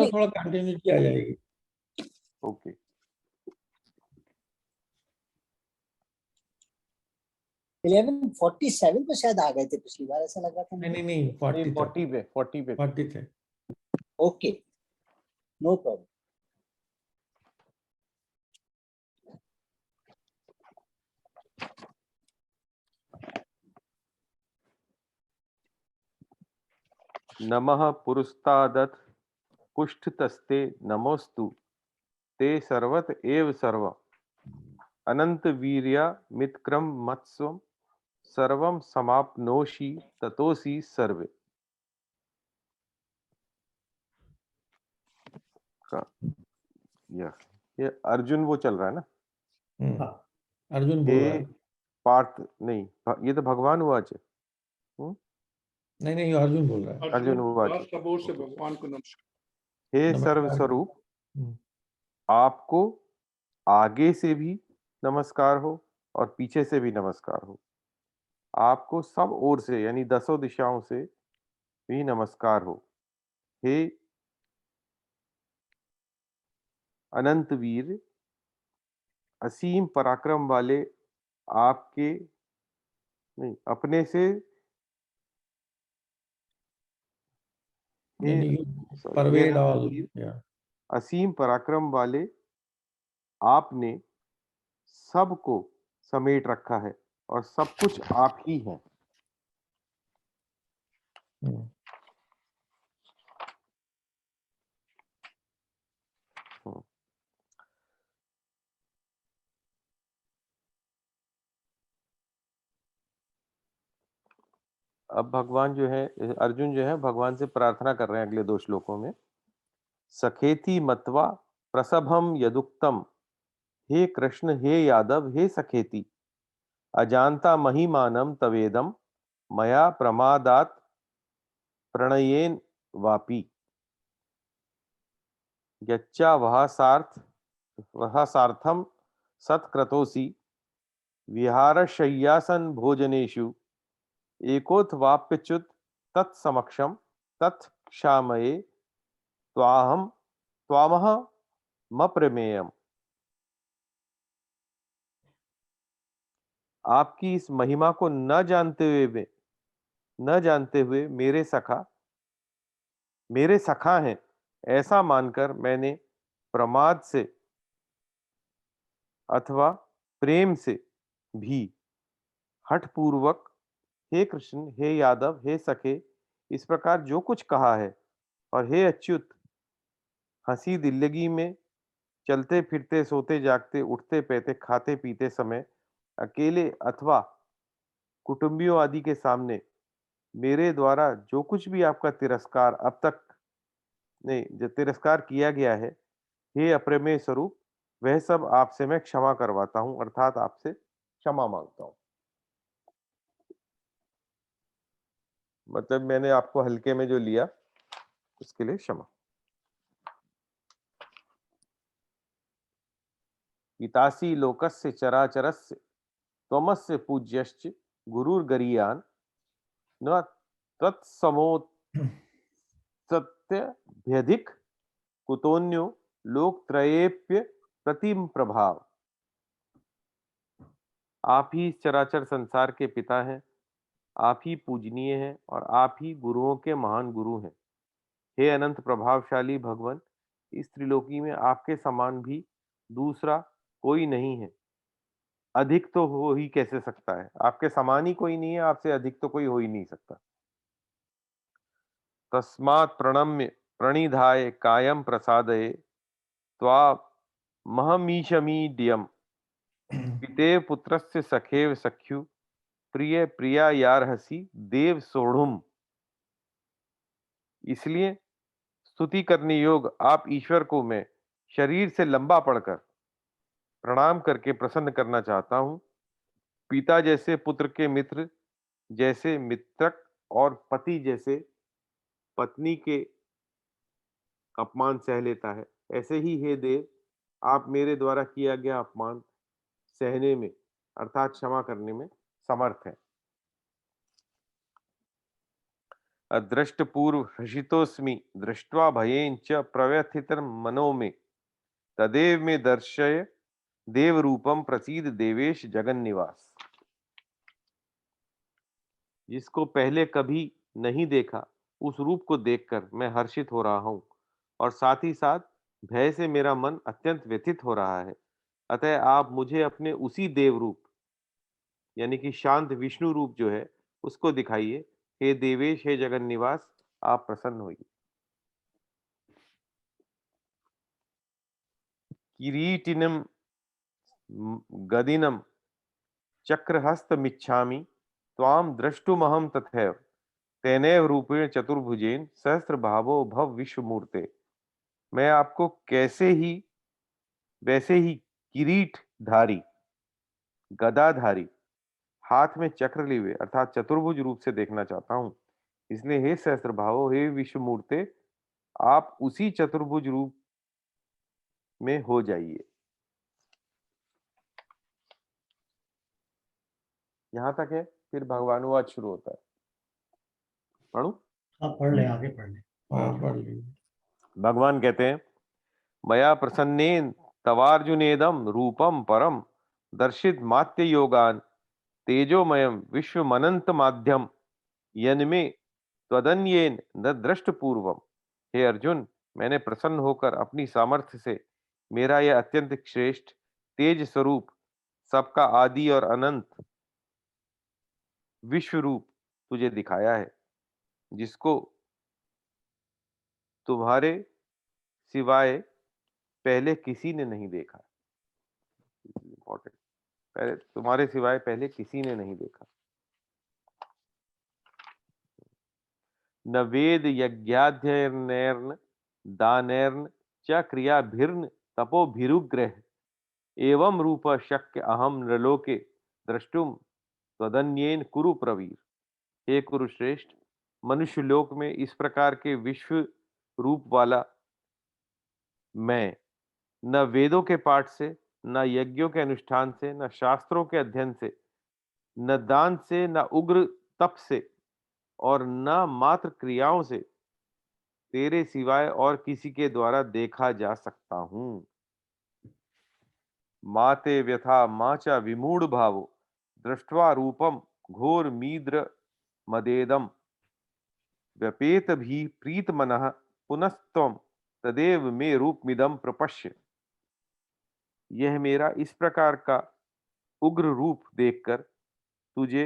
थोड़ा थोड़ा कंटिन्यूटी आ जाएगी। ओके 1147 पे शायद आ गए थे पिछली बार, ऐसा लग रहा था। नहीं नहीं 40 था, 40 पे 40 थे। Okay, no problem. नमः पुरस्तादथ कुष्ठतस्ते नमोस्तु ते सर्वत एव सर्व अनंत वीर्या मितक्रम मत्स्वम सर्वम समाप्नोषि ततोसि सर्वे। ये अर्जुन वो चल रहा है ना? हाँ, अर्जुन बोल रहा है। पार्थ नहीं, ये तो भगवान हुआ आज। नहीं नहीं, अर्जुन बोल रहा है। अर्जुन हुआ आज। से भगवान को नमस्कार। हे नमस्कार। सर्व स्वरूप, आपको आगे से भी नमस्कार हो और पीछे से भी नमस्कार हो। आपको सब ओर से यानी दसों दिशाओं से भी नमस्कार हो। हे अनंत वीर, असीम पराक्रम वाले, आपके नहीं अपने से हे परवेड ऑल, असीम पराक्रम वाले, आपने सबको समेट रखा है और सब कुछ आप ही हैं। अब भगवान जो है, अर्जुन जो है भगवान से प्रार्थना कर रहे हैं अगले 2 श्लोकों में। सखेति मत्वा प्रसभम यदुक्तम, हे कृष्ण हे यादव हे सखेति, अजानता महिमानम तवेदम, मया प्रमादात प्रणयेन वापि, यच्चा वह सार्थम सत्क्रतोसि, विहारशय्यासन भोजनेषु, एकोत्वाप्यच्युत तत्समक्षम तत्क्षामये त्वामहमप्रमेयम्। आपकी इस महिमा को न जानते हुए मेरे सखा हैं ऐसा मानकर मैंने प्रमाद से अथवा प्रेम से भी हठपूर्वक हे कृष्ण हे यादव हे सखे इस प्रकार जो कुछ कहा है, और हे अच्युत, हंसी दिल्लगी में, चलते फिरते, सोते जागते, उठते बैठते, खाते पीते समय, अकेले अथवा कुटुंबियों आदि के सामने मेरे द्वारा जो कुछ भी आपका तिरस्कार अब तक नहीं जो तिरस्कार किया गया है, हे अप्रमेय स्वरूप, वह सब आपसे मैं क्षमा करवाता हूं, अर्थात आपसे क्षमा मांगता हूं। मतलब मैंने आपको हल्के में जो लिया उसके लिए क्षमा। पितासी लोकस्य चराचरस्य त्वमस्य पूज्यश्च गुरुर्गरीयान् न तत्समोत्सत्यभ्यधिक कुतोन्यो लोकत्रयेप्य प्रतिम प्रभाव। आप ही इस चराचर संसार के पिता हैं, आप ही पूजनीय हैं और आप ही गुरुओं के महान गुरु हैं। हे अनंत प्रभावशाली भगवान, इस त्रिलोकी में आपके समान भी दूसरा कोई नहीं है। अधिक तो हो ही कैसे सकता है, आपके समान ही कोई नहीं है, आपसे अधिक तो कोई हो ही नहीं सकता। तस्मात् प्रणम्य प्रणिधाय कायम प्रसादये त्वा महमीशमीड्यम, पितेव पुत्रस्य सखेव सख्यु, प्रिय प्रिया यारहसी देव सोढ़ुम। इसलिए स्तुति करने योग आप ईश्वर को मैं शरीर से लंबा पड़कर प्रणाम करके प्रसन्न करना चाहता हूं। पिता जैसे पुत्र के मित्र जैसे मित्रक और पति जैसे पत्नी के अपमान सह लेता है, ऐसे ही हे देव, आप मेरे द्वारा किया गया अपमान सहने में अर्थात क्षमा करने में समर्थ हैं। अदृष्टपूर्व हर्षितोऽस्मि दृष्ट्वा भयेन च प्रव्यथितं मे तदेव मे दर्शय देव रूपम प्रसीद देवेश जगन्निवास। जिसको पहले कभी नहीं देखा उस रूप को देखकर मैं हर्षित हो रहा हूँ और साथ ही साथ भय से मेरा मन अत्यंत व्यथित हो रहा है। अतः आप मुझे अपने उसी देव रूप यानी कि शांत विष्णु रूप जो है उसको दिखाइए। हे देवेश, हे जगन्निवास, आप प्रसन्न होइए। किरीटिनम गदिनम चक्रहस्तमिच्छामि त्वां द्रष्टुमहं तथैव तेनैव रूपेण चतुर्भुजेन सहस्रभावो भव विश्वमूर्ते। मैं आपको वैसे ही किरीटधारी, गदाधारी, हाथ में चक्र लिए हुए अर्थात चतुर्भुज रूप से देखना चाहता हूं। इसलिए हे सहस्त्रभावो, हे विश्वमूर्ते, आप उसी चतुर्भुज रूप में हो जाइए। यहां तक है। फिर भगवानुवाद शुरू होता है। पढ़ूं? आप पढ़ ले, आगे पढ़ ले। हाँ, पढ़ लीजिए। भगवान कहते हैं, मया प्रसन्नेन तवार्जुनेदम रूपम परम दर्शित मात्य योगान तेजोमयम विश्वमनंत माध्यम यन्मे त्वदन्येन न दृष्ट पूर्वम। हे अर्जुन, मैंने प्रसन्न होकर अपनी सामर्थ्य से मेरा यह अत्यंत श्रेष्ठ तेज स्वरूप सबका आदि और अनंत विश्व रूप तुझे दिखाया है, जिसको तुम्हारे सिवाय पहले किसी ने नहीं देखा। इम्पोर्टेंट, पहले तुम्हारे सिवाय पहले किसी ने नहीं देखा। न वेद यज्ञाध्ययनैर्न दानैर्न च क्रियाभिर्न तपोभिरुग्रह एवं रूप शक्य अहम नृलोके द्रष्टुम त्वदन्येन कुरु प्रवीर। हे कुरुश्रेष्ठ, मनुष्य लोक में इस प्रकार के विश्व रूप वाला मैं न वेदों के पाठ से, न यज्ञों के अनुष्ठान से, न शास्त्रों के अध्ययन से, न दान से, न उग्र तप से और न मात्र क्रियाओं से तेरे सिवाय और किसी के द्वारा देखा जा सकता हूं। माते व्यथा माचा विमूढ़ भावो दृष्ट्वा रूपम घोर मीद्र मदेदम व्यपेत भी प्रीत मनः पुनस्तम तदेव मे रूपमिदम प्रपश्य। यह मेरा इस प्रकार का उग्र रूप देखकर तुझे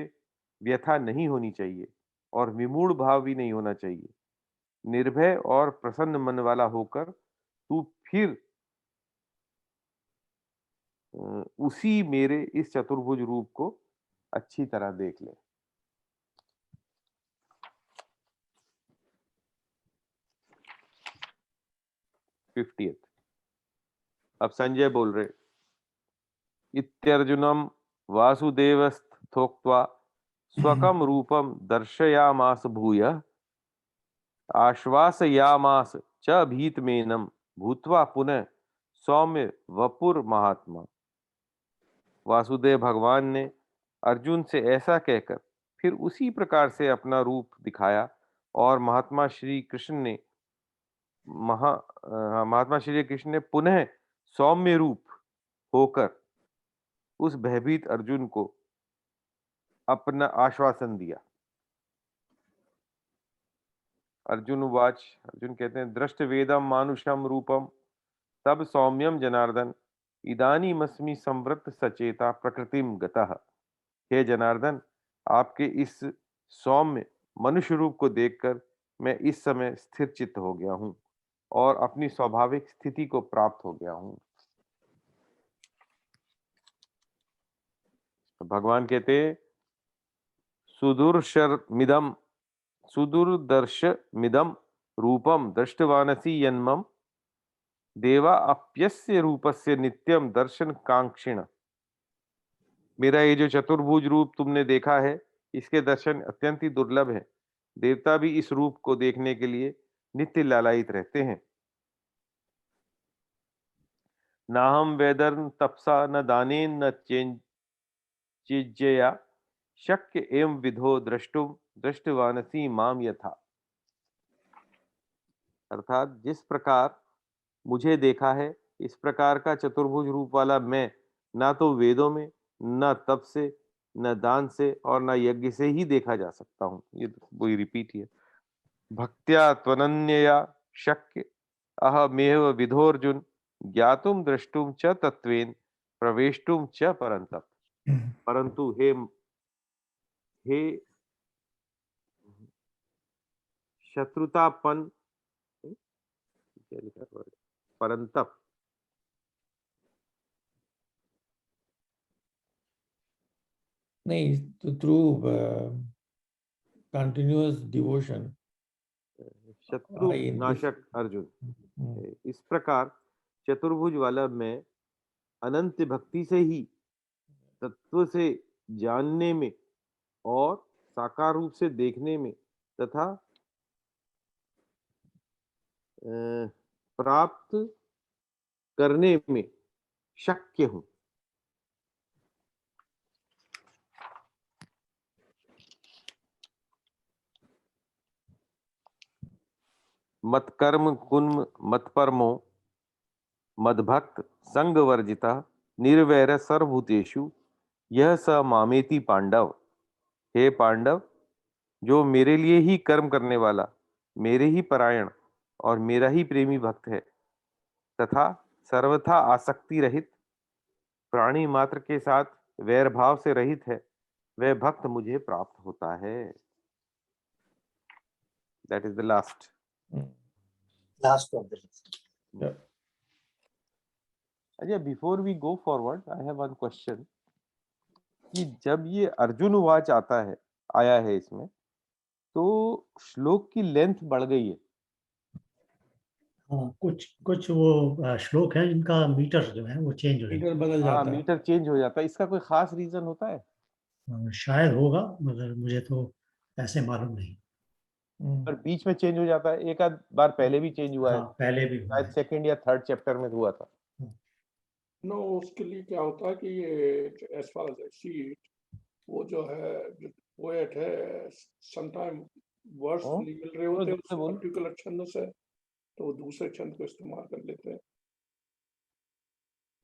व्यथा नहीं होनी चाहिए और विमूढ़ भाव भी नहीं होना चाहिए। निर्भय और प्रसन्न मन वाला होकर तू फिर उसी मेरे इस चतुर्भुज रूप को अच्छी तरह देख ले। 50th। अब संजय बोल रहे, इत्यर्जुनम वासुदेवस्तथोक्त्वा स्वकं रूपम दर्शयामास भूयः आश्वासयामास च भीतमेनं भूत्वा पुनः सौम्य वपुर महात्मा। वासुदेव भगवान ने अर्जुन से ऐसा कहकर फिर उसी प्रकार से अपना रूप दिखाया और महात्मा श्री कृष्ण ने पुनः सौम्य रूप होकर उस भयभीत अर्जुन को अपना आश्वासन दिया। अर्जुन उवाच, अर्जुन कहते हैं, दृष्ट वेदम मानुषम रूपम तब सौम्यम जनार्दन इदानीमस्मि संवृत्त सचेता प्रकृतिम गतः। हे जनार्दन, आपके इस सौम्य मनुष्य रूप को देखकर मैं इस समय स्थिर चित्त हो गया हूं और अपनी स्वाभाविक स्थिति को प्राप्त हो गया हूं। तो भगवान कहते, सुदुर्दर्शमिदं रूपम दृष्टवानसि यन्मम देवा अप्यस्य रूपस्य नित्यम दर्शन कांक्षिण। मेरा ये जो चतुर्भुज रूप तुमने देखा है, इसके दर्शन अत्यंत ही दुर्लभ है। देवता भी इस रूप को देखने के लिए नित्य लालायित रहते हैं। नाहम वेदर्न तपसा न दानेन न चिज्यया शक्य एवं विधो द्रष्टुम दृष्टवानसि माम यथा। अर्थात जिस प्रकार मुझे देखा है, इस प्रकार का चतुर्भुज रूप वाला मैं ना तो वेदों में, न तप से, न दान से और न यज्ञ से ही देखा जा सकता हूँ। ये तो वही रिपीट ही है। भक्त्या त्वनन्यया शक्य अहमेव विधोऽर्जुन ज्ञातुम द्रष्टुम च तत्त्वेन प्रवेष्टुम च परन्तप। परंतु हे शत्रुतापन क्या लिखा है word? परंतप नहीं, तो थ्रू कंटिन्यूअस डिवोशन शत्रु आई नाशक अर्जुन, हम्म, इस प्रकार चतुर्भुज वाला मैं अनंत भक्ति से ही तत्व से जानने में और साकार रूप से देखने में तथा प्राप्त करने में शक्य हूँ। मत कर्म कुन्म मत परमो मदभक्त संग वर्जिता निर्वैर सर्वभूतेषु यह स मामेति पांडव। हे पांडव, जो मेरे लिए ही कर्म करने वाला, मेरे ही परायण और मेरा ही प्रेमी भक्त है तथा सर्वथा आसक्ति रहित प्राणी मात्र के साथ वैर भाव से रहित है, वह भक्त मुझे प्राप्त होता है। That is the last Last of the list. Yeah. अच्छा, before we go forward I have one question कि जब ये अर्जुन वाच आया है इसमें, तो श्लोक की लेंथ बढ़ गई है। हाँ, कुछ वो श्लोक है जिनका मीटर जो है वो चेंज हो मीटर बदल हाँ, जाता है। मीटर चेंज हो जाता है। इसका कोई खास रीजन होता है? जाता, शायद होगा मगर मुझे तो ऐसे मालूम नहीं। पर बीच में चेंज हो जाता है। एक आध बार पहले भी चेंज हुआ है, हाँ, पहले भी हुआ शायद है। सेकंड या थर्ड चैप्टर में हुआ था। नो, उसके लिए क्या होता है कि ये as far as I see it, वो जो है जो पोएट है, समटाइम वर्ड्स हाँ, नहीं मिल रहे होते दूसरे उस बोल। पर्टिकुलर छंद से, तो वो दूसरे छंद को इस्तेमाल कर लेते हैं।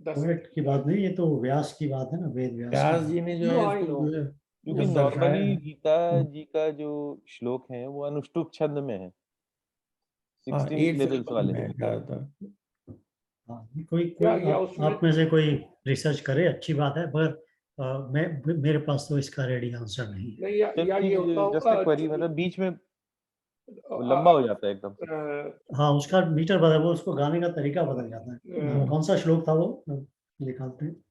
पोएट की बात नहीं, ये तो व्यास की बात है ना, वेद व्यास व्यास की जी बात। ने जो No, है I इसको know. जो है क्योंकि जब दर्शाया नॉर्मली है, गीता जी का जो श्लोक है वो अनुष्टुप छंद में है, हाँ 16 8 सिलेबल्स सिलेबल वाले। में है ज्यादातर। हाँ, कोई या कोई उसमें आप में से कोई रिसर्च करे, अच्छी बात है, पर मेरे पास तो इसका रेडी आंसर नहीं है। नहीं, या ये होता जस्ट ए होगा क्वेरी, मतलब बीच में वो लंबा हो जाता है एकदम से। हाँ, उसका मीटर बदल, वो उसको गाने का तरीका बदल जाता है। कौन सा श्लोक था वो, निकालते हैं।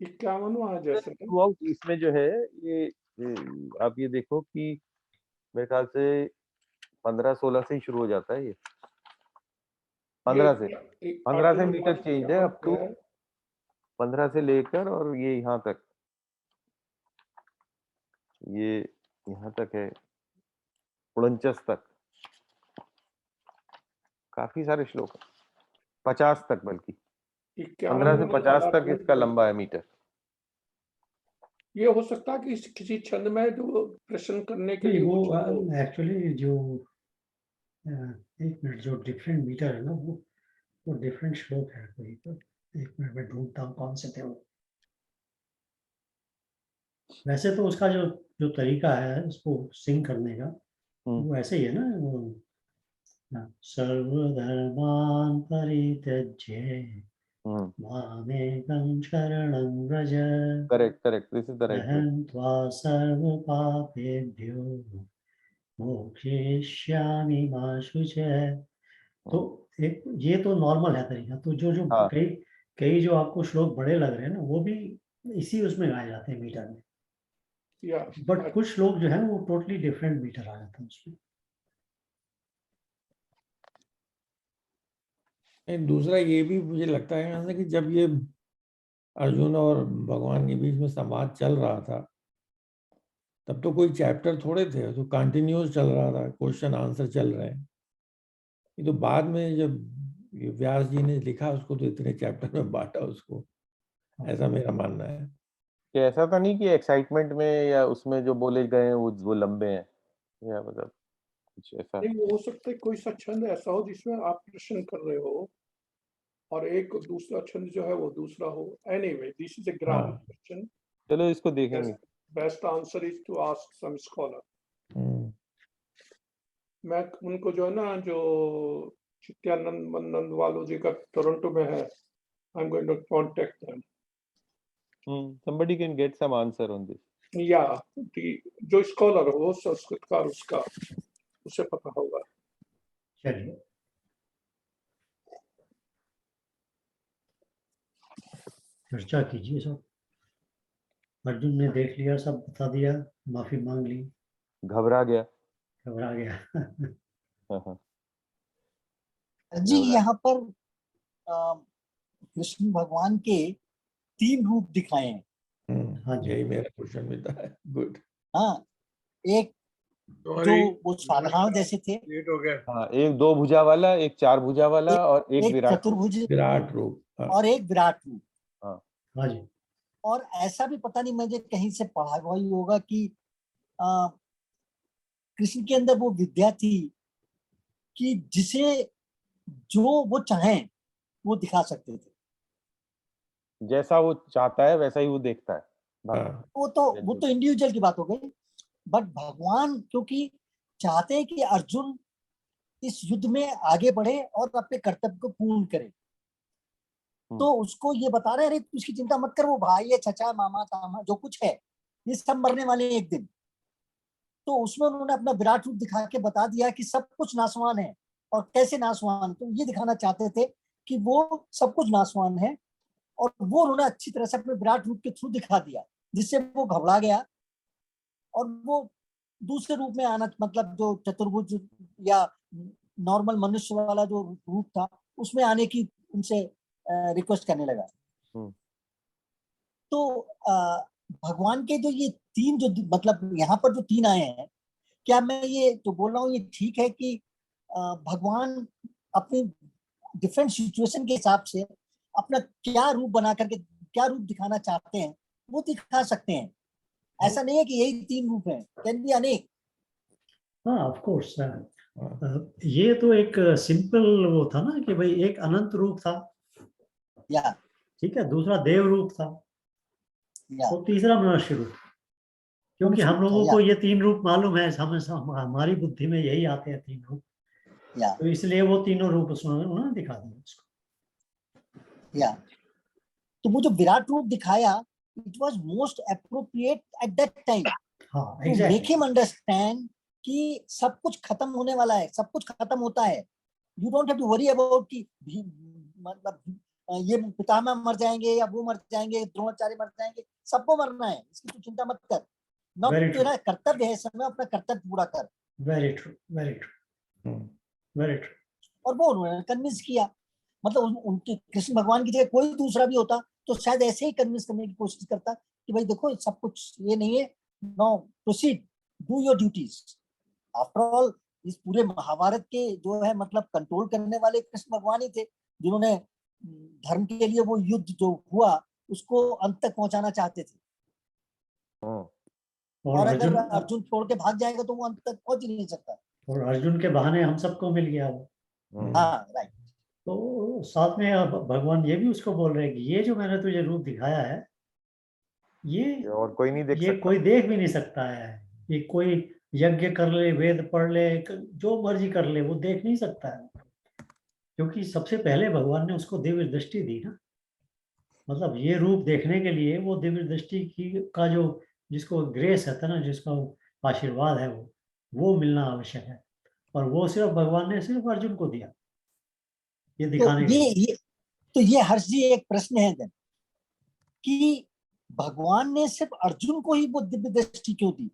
51वां है जैसे थ्रूआउट इसमें जो है ये आप ये देखो कि मेरे ख्याल से 15-16 से ही शुरू हो जाता है ये। 15 से मीटर चेंज है अप टू 15 से लेकर और ये यहाँ तक, ये यहाँ तक है 49 तक। काफी सारे श्लोक हैं, 50 तक, बल्कि 15 से 50 तक इसका लंबा है मीटर। ये हो सकता है कि किसी छंद में जो प्रश्न करने के लिए वो छंद हो। एक्चुअली जो एक मिनट, जो डिफरेंट मीटर है ना, वो डिफरेंट श्लोक है कोई, तो एक मिनट में ढूंढता हूँ कौन से थे वो। वैसे तो उसका जो जो तरीका है उसको सिंग करने का, वो ऐसे ही है ना, वो सर्वधर्मान् परित्यज्य मामेकं शरणं Vraj correct, this is the right way. अहं त्वा सर्वपापेभ्यो मोक्षयिष्यामि मा शुचः। तो एक ये तो नॉर्मल है तरीका। तो जो जो हाँ। कई कई जो आपको श्लोक बड़े लग रहे हैं ना, वो भी इसी उसमें गाए जाते हैं मीटर में, या बट कुछ श्लोक जो है वो टोटली डिफरेंट मीटर आ जाता है उसमें। दूसरा ये भी मुझे लगता है ना कि जब ये अर्जुन और भगवान के बीच में संवाद चल रहा था, तब तो कोई चैप्टर थोड़े थे, तो कंटिन्यूस चल रहा था, क्वेश्चन आंसर चल रहे हैं। ये तो बाद में जब ये व्यास जी ने लिखा उसको, तो इतने चैप्टर में बांटा उसको, ऐसा मेरा मानना है। कि ऐसा तो नहीं कि एक्साइटमेंट में या उसमें जो बोले गए हैं वो लंबे हैं, या मतलब कुछ ऐसा? नहीं, वो हो सकता है कोई सा छंद ऐसा हो जिसमें आप प्रश्न कर रहे हो और एक दूसरा छंद जो है वो दूसरा हो। Anyway, this is a ground हाँ। क्वेश्चन। चलो इसको देखेंगे। Best answer is to ask some scholar. Hmm, मैं उनको जो है ना, जो चित्यानंद नंदवालो जी का टोरंटो में है, I am going to contact them. Somebody can get some answer on this. या जो स्कॉलर हो संस्कृत का, उसका उसे पता होगा। चलिए, चर्चा कीजिए सब। अर्जुन ने देख लिया, सब बता दिया, माफी मांग ली, घबरा गया। घबरा गया। हाँ, हाँ। जी, घबरा- यहाँ पर कृष्ण भगवान के 3 रूप दिखाए हैं। हाँ जी। यही मेरा क्वेश्चन भी था। गुड। हाँ, एक जो वो साधारण जैसे थे, लेट हो गया। हाँ, एक 2 भुजा वाला, एक 4 भुजा वाला और एक एक विराट रूप। चतुर्भुज विराट रूप। हाँ। और एक विराट रूप। हाँ जी। और ऐसा भी पता नहीं, मुझे कहीं से पढ़ा हुआ ही होगा कि अ, कृष्ण के अंदर वो विद्या थी कि जिसे जो वो चाहें वो दिखा सकते थे। जैसा वो चाहता है वैसा ही वो देखता है। भगवान। हाँ। वो तो इंडिविजुअल की बात हो गई, बट भगवान क्योंकि चाहते हैं कि अर्जुन इस युद्ध में आगे बढ़े और अपने कर्तव्य को पूर्ण करे, तो उसको ये बता रहे हैं, अरे तू इसकी चिंता मत कर, वो भाई है, चचा, मामा, तामा, जो कुछ है, ये सब मरने वाले हैं एक दिन। तो उसमें उन्होंने अपना विराट रूप दिखा के बता दिया कि सब कुछ नासवान है। और कैसे नासवान, तो ये दिखाना चाहते थे कि वो सब कुछ नासवान है, और वो उन्होंने अच्छी तरह से अपने विराट रूप के थ्रू दिखा दिया, जिससे वो घबरा गया और वो दूसरे रूप में आना, मतलब जो चतुर्भुज या नॉर्मल मनुष्य वाला जो रूप था उसमें आने की उनसे रिक्वेस्ट करने लगा। तो भगवान के जो ये 3 जो मतलब यहाँ पर जो 3 आए हैं, क्या मैं ये जो बोल रहा हूँ ये ठीक है कि भगवान अपनी डिफरेंट सिचुएशन के हिसाब से अपना क्या रूप बना करके क्या रूप दिखाना चाहते हैं वो दिखा सकते हैं? ऐसा नहीं है कि यही 3 रूप हैं, कैन बी अनेक। हाँ, ऑफ कोर्स। ये तो एक सिंपल वो था ना कि भाई एक अनंत रूप था, या ठीक है, दूसरा देव रूप था, और तीसरा मनुष्य रूप। क्योंकि हम लोगों को ये 3 रूप मालूम है, हमारी बुद्धि में यही आते हैं 3 रूप, तो इसलिए वो तीनों रूप उन्होंने दिखा दिया उसको। तो वो जो विराट रूप दिखाया, it was most appropriate at that time हाँ, टू मेक हिम अंडरस्टैंड कि सब कुछ खत्म होने वाला है, सब कुछ खत्म होता है। You don't have to worry about कि मतलब ये पितामह मर जाएंगे या वो मर जाएंगे, द्रोणाचार्य मर जाएंगे, सबको मरना है, इसकी तो चिंता मत कर। नॉट तेरा कर्तव्य है समय अपना कर्तव्य पूरा कर। Very true, very true, very true. और वो उन्होंने कन्विंस किया, मतलब उनके कृष्ण भगवान की जगह कोई दूसरा भी होता तो शायद ऐसे ही कन्विंस करने की कोशिश करता कि भाई देखो सब कुछ ये नहीं है, no proceed, do your duties. After all इस पूरे महाभारत के जो है मतलब कंट्रोल करने वाले कृष्ण भगवान ही थे, जिन्होंने धर्म के लिए वो युद्ध जो हुआ उसको अंत तक पहुंचाना चाहते थे। और अगर अर्जुन छोड़ के भाग जाएगा तो वो अंत तक पहुंच ही नहीं सकता। और अर्जुन के बहाने हम सबको मिल गया वो। हाँ, राइट। तो साथ में अब भगवान ये भी उसको बोल रहे हैं कि ये जो मैंने तुझे रूप दिखाया है, ये और कोई नहीं देख ये सकता। कोई देख भी नहीं सकता है। ये कोई यज्ञ कर ले, वेद पढ़ ले, जो मर्जी कर ले, वो देख नहीं सकता है, क्योंकि सबसे पहले भगवान ने उसको दिव्य दृष्टि दी ना। मतलब ये रूप देखने के लिए वो दिव्य दृष्टि की का जो जिसको ग्रेस है ना, जिसका आशीर्वाद है, वो मिलना आवश्यक है, और वो सिर्फ भगवान ने सिर्फ अर्जुन को दिया ये दिखाने के लिए। तो ये हर्ष जी एक प्रश्न है देन कि भगवान ने सिर्फ अर्जुन को ही वो दिव्य दृष्टि क्यों दी?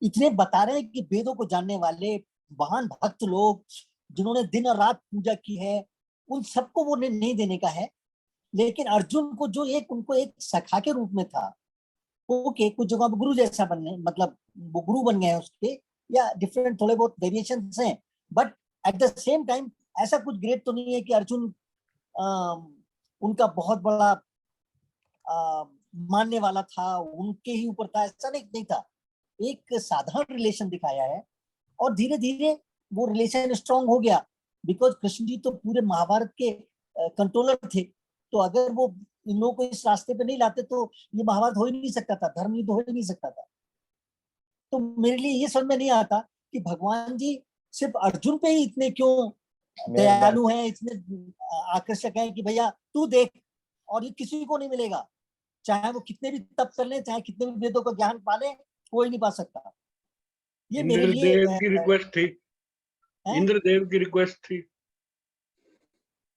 इतने बता रहे हैं कि वेदों को जानने वाले महान भक्त लोग जिन्होंने दिन और रात पूजा की है, उन सबको वो नहीं देने का है, लेकिन अर्जुन को जो एक उनको एक सखा के रूप में था, ओके कुछ जगह गुरु जैसा बनने, मतलब वो गुरु बन गए हैं उसके, या डिफरेंट थोड़े बहुत वेरिएशंस हैं, but at the same time ऐसा कुछ ग्रेट तो नहीं है कि अर्जुन उनका बहुत बड़ा मानने वाला था, उनके ही ऊपर था, ऐसा नहीं था। एक साधारण रिलेशन दिखाया है, और धीरे धीरे वो रिलेशन स्ट्रांग हो गया, बिकॉज कृष्ण जी तो पूरे महाभारत के कंट्रोलर थे। तो अगर वो इन लोगों को इस रास्ते पे नहीं लाते तो ये महाभारत हो ही नहीं सकता था, धर्म युद्ध हो ही नहीं सकता था। तो मेरे लिए ये समझ में नहीं आता कि भगवान जी सिर्फ अर्जुन पे ही इतने क्यों दयालु हैं, इतने आकर्षक हैं कि भैया तू देख, और ये किसी को नहीं मिलेगा, चाहे वो कितने भी तप कर ले, चाहे कितने भी वेदों का ज्ञान पा ले, कोई नहीं पा सकता। ये मेरे लिए इंद्रदेव की रिक्वेस्ट थी, इंद्रदेव की रिक्वेस्ट थी।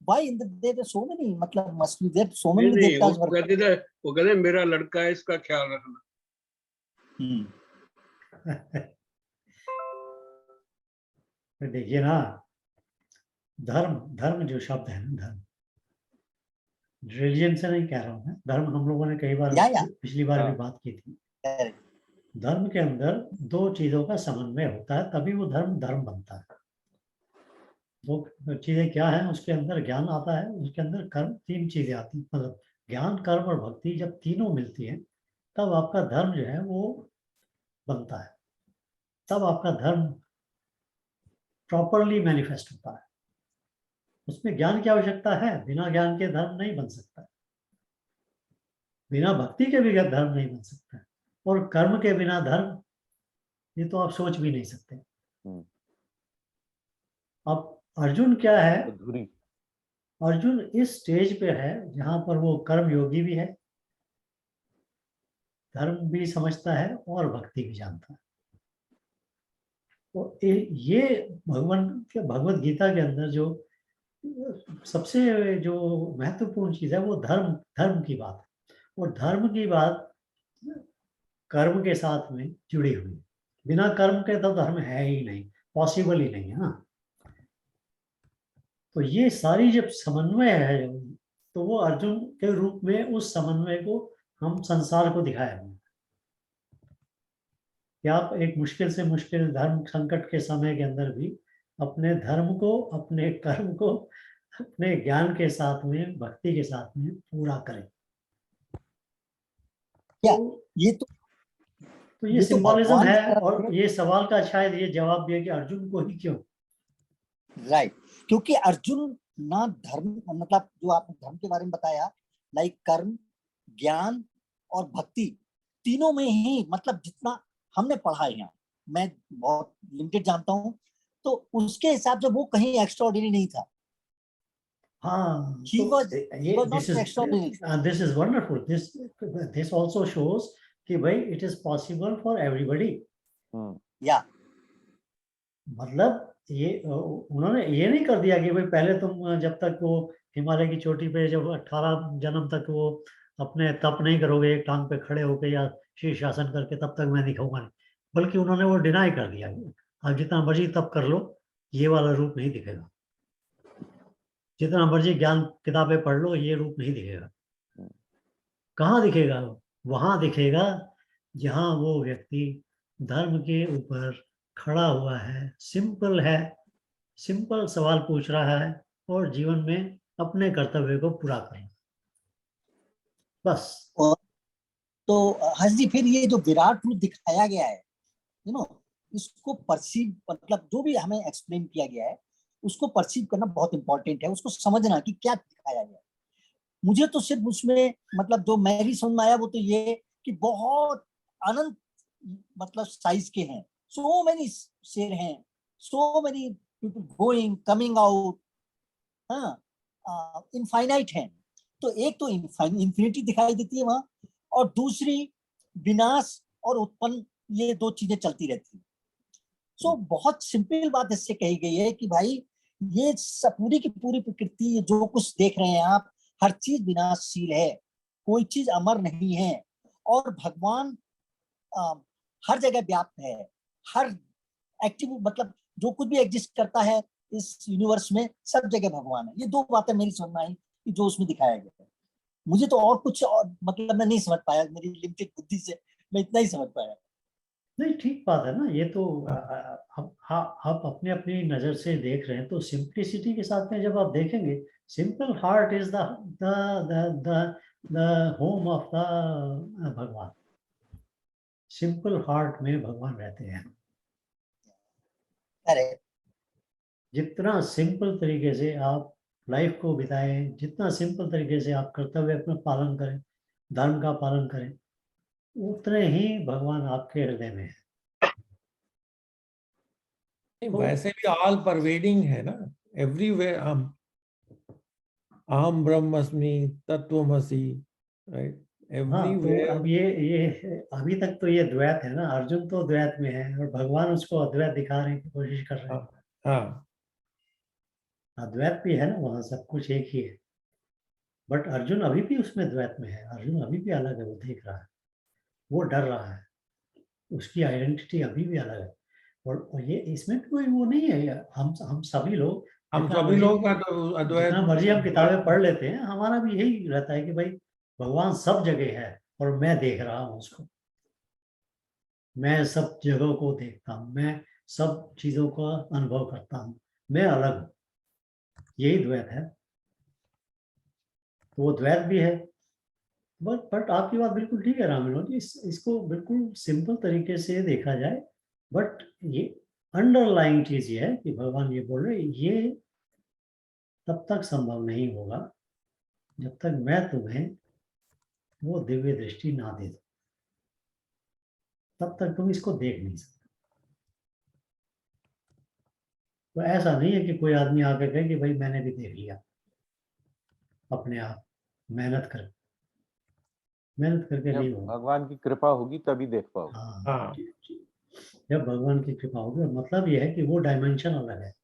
भाई इंद्रदेव सो मेनी, मतलब मस्ट बी देयर सो नहीं मेनी नहीं, देवतास वो कहते थे, वो कहते मेरा लड़का है, इसका ख्याल रखना। देखिए ना, धर्म धर्म जो शब्द है ना, धर्म रिलीजन से नहीं कह रहा हूँ मैं, धर्म हम लोगों ने कई बार पिछली बार भी बात की थी। धर्म के अंदर दो चीजों का समन्वय होता है, तभी वो धर्म धर्म बनता है। दो चीजें क्या है, उसके अंदर ज्ञान आता है, उसके अंदर कर्म, तीन चीजें आती हैं। मतलब ज्ञान, कर्म और भक्ति जब तीनों मिलती हैं तब आपका धर्म जो है वो बनता है, तब आपका धर्म प्रॉपरली मैनिफेस्ट होता है। उसमें ज्ञान की आवश्यकता है, बिना ज्ञान के धर्म नहीं बन सकता, बिना भक्ति के भी धर्म नहीं बन सकता, और कर्म के बिना धर्म, ये तो आप सोच भी नहीं सकते। अब अर्जुन क्या है, अर्जुन इस स्टेज पे है जहां पर वो कर्म योगी भी है, धर्म भी समझता है और भक्ति भी जानता है। तो ये भगवत गीता के अंदर जो सबसे जो महत्वपूर्ण चीज है वो धर्म, धर्म की बात है, और धर्म की बात कर्म के साथ में जुड़ी हुई है। बिना कर्म के तो धर्म है ही नहीं, पॉसिबल ही नहीं है ना। तो ये सारी जब समन्वय है, तो वो अर्जुन के रूप में उस समन्वय को हम संसार को दिखाया है कि आप एक मुश्किल से मुश्किल धर्म संकट के समय के अंदर भी अपने धर्म को, अपने कर्म को, अपने ज्ञान के साथ में, भक्ति के साथ में पूरा करें। क्या ये ये सिंबॉलिज्म है, और ये सवाल का शायद ये जवाब भी है कि अर्जुन को ही क्यों। राइट, क्योंकि अर्जुन ना धर्म, मतलब जो आपने धर्म के बारे में बताया, लाइक कर्म, ज्ञान और भक्ति, तीनों में ही, मतलब जितना हमने पढ़ा है यहाँ, मैं बहुत लिमिटेड जानता हूँ, तो उसके हिसाब से वो कहीं एक्स्ट्राऑर्डिनरी नहीं था। हाँ, he was not extraordinary. This is wonderful. This also shows कि भाई it is possible for everybody. Yeah. मतलब ये उन्होंने ये नहीं कर दिया कि भाई पहले तुम जब तक वो हिमालय की चोटी पे जब 18 जन्म तक वो अपने तप नहीं करोगे एक टांग पे खड़े होके या शीर्षासन करके, तब तक मैं दिखाऊंगा नहीं, बल्कि उन्होंने वो डिनाई कर दिया, आप जितना मर्जी तप कर लो ये वाला रूप नहीं दिखेगा, जितना मर्जी ज्ञान किताबें पढ़ लो ये रूप नहीं दिखेगा। कहाँ दिखेगा? वहां दिखेगा जहां वो व्यक्ति धर्म के ऊपर खड़ा हुआ है, सिंपल है, सिंपल सवाल पूछ रहा है और जीवन में अपने कर्तव्य को पूरा करें, बस। तो हर्ष जी, फिर ये जो विराट रूप दिखाया गया है, यू नो, इसको परसीव, मतलब जो भी हमें एक्सप्लेन किया गया है उसको परसीव करना बहुत इंपॉर्टेंट है, उसको समझना कि क्या दिखाया गया है। मुझे तो सिर्फ उसमें, मतलब जो मेरी समझ में आया वो तो ये कि बहुत अनंत, मतलब साइज के हैं, सो मेनी शेर हैं, so many people going coming out, हाँ, इनफाइनाइट हैं। तो एक तो इंफिनिटी दिखाई देती है वहां, और दूसरी विनाश और उत्पन्न, ये दो चीजें चलती रहती है। सो बहुत सिंपल बात इससे कही गई है कि भाई ये पूरी की पूरी प्रकृति, जो कुछ देख रहे हैं आप, हर चीज विनाशशील है, कोई चीज अमर नहीं है, और भगवान हर जगह व्याप्त है, हर एक्टिव, मतलब जो कुछ भी एग्जिस्ट करता है इस यूनिवर्स में, सब जगह भगवान है। ये दो बातें मेरी समझ में आई कि जो उसमें दिखाया गया है। मुझे तो और कुछ और, मतलब मैं नहीं समझ पाया, मेरी लिमिटेड बुद्धि से मैं इतना ही समझ पाया। नहीं, ठीक बात है ना, ये तो आप अपने अपनी नजर से देख रहे हैं, तो सिंप्लिसिटी के साथ में जब आप देखेंगे, simple heart is the home of the भगवान। सिंपल हार्ट में भगवान रहते हैं। अरे जितना सिंपल तरीके से आप लाइफ को बिताएं, जितना सिंपल तरीके से आप कर्तव्य अपना पालन करें, धर्म का पालन करें, उतने ही भगवान आपके हृदय में है। नहीं, तो वैसे भी ऑल परवेडिंग है ना, एवरीवेयर। हम अहम ब्रह्मस्मि तत्वमसि, राइट, हाँ, तो एवरीवेयर। अब ये अभी तक तो ये द्वैत है ना, अर्जुन तो द्वैत में है और भगवान उसको अद्वैत दिखाने की कोशिश कर रहे हैं। हाँ, अद्वैत भी है ना, वहाँ सब कुछ एक ही है, बट अर्जुन अभी भी उसमें द्वैत में है। अर्जुन अभी भी अलग है, वो देख रहा है, वो डर रहा है, उसकी आइडेंटिटी अभी भी अलग है। और ये इसमें कोई वो नहीं है, हम सभी लोग हम जितना सभी मर्जी लोगों का तो अद्वैत, जितना मर्जी हम किताबें पढ़ लेते हैं, हमारा भी यही रहता है कि भाई भगवान सब जगह है और मैं देख रहा हूँ उसको, मैं सब जगहों को देखता हूँ, मैं सब चीजों का अनुभव करता हूँ, मैं अलग हूँ। यही द्वैत है, तो वो द्वैत भी है। बट आपकी बात बिल्कुल ठीक है राम विनोद जी, इसको बिल्कुल सिंपल तरीके से देखा जाए। बट ये अंडरलाइंग चीज ये है कि भगवान ये बोल रहे, ये तब तक संभव नहीं होगा जब तक मैं तुम्हें वो दिव्य दृष्टि ना दे दूं, तब तक तुम इसको देख नहीं सकते। तो ऐसा नहीं है कि कोई आदमी आके कहे कि भाई मैंने भी देख लिया अपने आप, मेहनत करके नहीं जब होगा। भगवान की कृपा होगी तभी देख पाओगे। हाँ, हाँ। जी। जब भगवान की कृपा होगी, मतलब ये है कि वो डायमेंशन अलग है,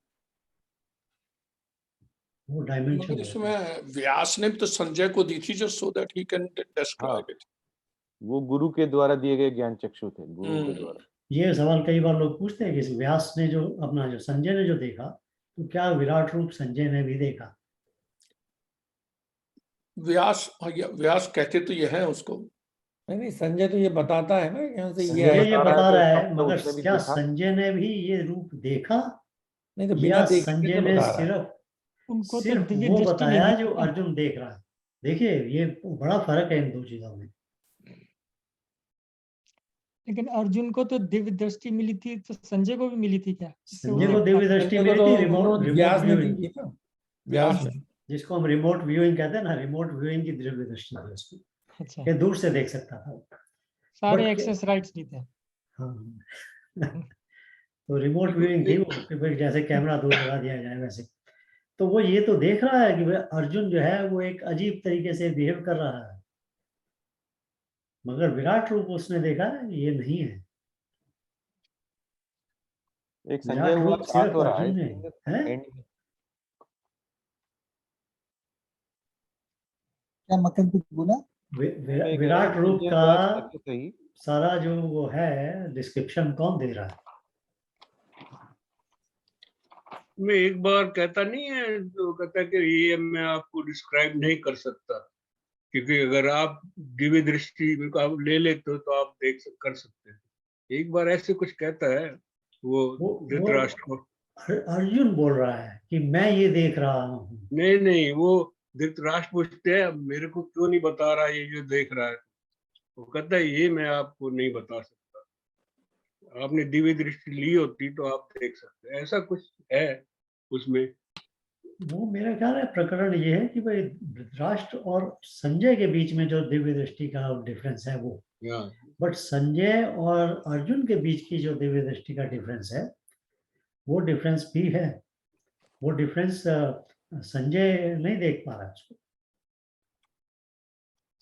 वो डायमेंशन मगर अलग है। इसमें व्यास ने भी तो संजय को दी थी, जो so that he can describe it. वो गुरु के द्वारा दिए गए ज्ञान चक्षु थे, गुरु के द्वारा। ये सवाल कई बार लोग पूछते हैं कि व्यास ने जो अपना जो संजय ने जो देखा, तो क्या विराट रूप संजय ने भी देखा? व्यास कहते तो ये है उसको। नहीं, संजय तो ये बताता है ना, यहाँ से ये संजय है। ये बता तो रहा इसका है, मतलब मगर उसने भी क्या देखा। संजय ने भी ये रूप देखा, नहीं तो बिना या देखे संजय कैसे ने बता रहा है? उनको तो सिर्फ दिव्य वो दृष्टि बताया मिली जो थी ना। अर्जुन देख रहा है? देखिए, ये बड़ा फर्क है इन दो चीजों में। लेकिन अर्जुन को तो दिव्य दृष्टि मिली थी, तो संजय को भी मिली थी क्या? जिससे वो संजय को देख दिव्य पाता। दृष्टि संजय को मिली थी, तो रिमोट व्यास ने दी व्यूइंग, थी ना, व्यास ने। जिसको हम रिमोट व्यूइंग कहते हैं ना, रिमोट व्यूइंग की दिव्य दृष्टि थी उसकी, अच्छा, ये दूर से देख सकता था। सारे बट एक्सेस राइट्स नहीं थे। हाँ, तो रिमोट व्यूइंग थी वो, कि भाई जैसे कैमरा दूर लगा दिया जाए वैसे। तो वो ये तो देख रहा है कि भाई अर्जुन जो है वो एक अजीब तरीके से बिहेव कर रहा है, मगर विराट रूप उसने देखा है, ये नहीं है। एक संजय विराट हुआ रूप आ सिर्फ तो रहा अर्जुन ने है। है एंड में। क्या मक्खन कुछ बोला? विराट रूप संजय का हुआ तो सही। सारा जो वो है डिस्क्रिप्शन कौन दे रहा है? मैं एक बार कहता नहीं है, तो कहता है कि ये मैं आपको डिस्क्राइब नहीं कर सकता, क्योंकि अगर आप दिव्य दृष्टि को आप ले लेते हो तो आप कर सकते हैं। एक बार ऐसे कुछ कहता है वो धृतराष्ट्र को। अर्जुन बोल रहा है कि मैं ये देख रहा हूँ। नहीं, वो धृतराष्ट्र पूछते हैं मेरे को क्यों नहीं बता रहा ये जो देख रहा है। वो कहता है ये मैं आपको नहीं बता सकता, आपने दिव्य दृष्टि ली होती तो आप देख सकते। ऐसा कुछ है उसमें। वो मेरा ख्याल है प्रकरण ये है कि भाई धृतराष्ट्र और संजय के बीच में जो दिव्य दृष्टि का डिफरेंस है वो, बट संजय और अर्जुन के बीच की जो दिव्य दृष्टि का डिफरेंस है, वो डिफरेंस भी है। वो डिफरेंस संजय नहीं देख पा रहा है उसको।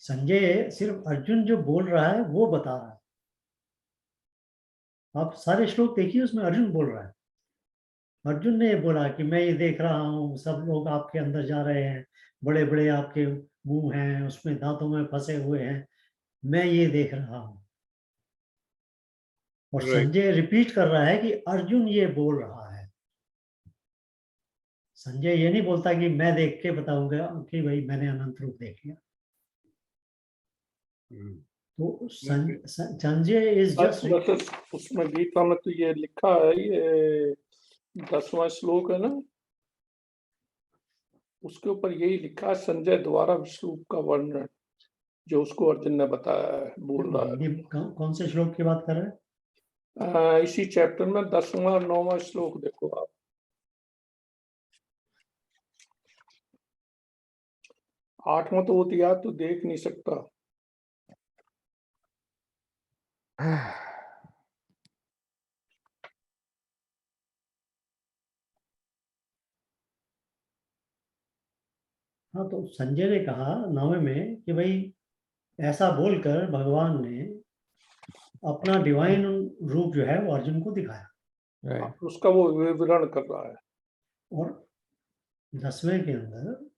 संजय सिर्फ अर्जुन जो बोल रहा है वो बता रहा है। आप सारे श्लोक देखिए, उसमें अर्जुन बोल रहा है। अर्जुन ने बोला कि मैं ये देख रहा हूँ, सब लोग आपके अंदर जा रहे हैं, बड़े बड़े आपके मुंह हैं, उसमें दांतों में फंसे हुए हैं, मैं ये देख रहा हूँ। और संजय रिपीट कर रहा है कि अर्जुन ये बोल रहा है। संजय ये नहीं बोलता कि मैं देख के बताऊंगा कि भाई मैंने अनंत रूप देख लिया। तो संजय इज जस्ट, उसमें गीता में तो ये लिखा है, ये 10वां श्लोक है ना, उसके ऊपर यही लिखा है, संजय द्वारा विश्वरूप का वर्णन जो उसको अर्जुन ने बताया है, बोल रहा है। कौन से श्लोक की बात कर रहे हैं? इसी चैप्टर में 10वां और 9वां श्लोक देखो आप। आठवां तो वो दिया तो देख नहीं सकता। हाँ, तो संजय ने कहा 9वें में कि भाई ऐसा बोलकर भगवान ने अपना डिवाइन रूप जो है वो अर्जुन को दिखाया। राइट। उसका वो विवरण कर रहा है। और 10वें के अंदर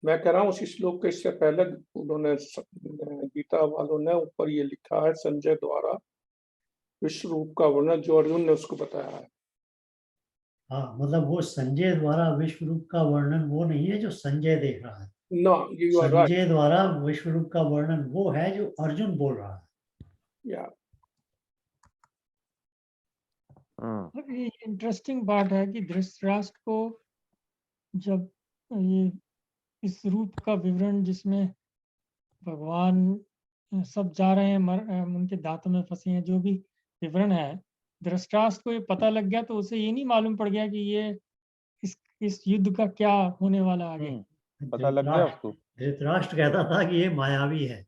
मैं कह रहा हूँ उसी श्लोक के इससे पहले उन्होंने गीता वालों ने ऊपर ये लिखा है संजय द्वारा विश्व रूप का वर्णन, जो अर्जुन ने उसको बताया है। हाँ, मतलब वो संजय द्वारा विश्व रूप का वर्णन वो नहीं है जो संजय देख रहा है। No, you are right. Sanjay द्वारा विश्व रूप का वर्णन वो है जो अर्जुन बोल रहा है। Yeah. ये इंटरेस्टिंग बात है कि धृतराष्ट्र को जब ये इस रूप का विवरण जिसमें भगवान सब जा रहे हैं उनके दांतों में फंसे हैं, जो भी विवरण है, धृतराष्ट्र को ये पता लग गया तो उसे ये नहीं मालूम पड़ गया कि ये इस युद्ध का क्या होने वाला आगे। पता लग गया उसको। धृतराष्ट्र कहता था कि ये मायावी है।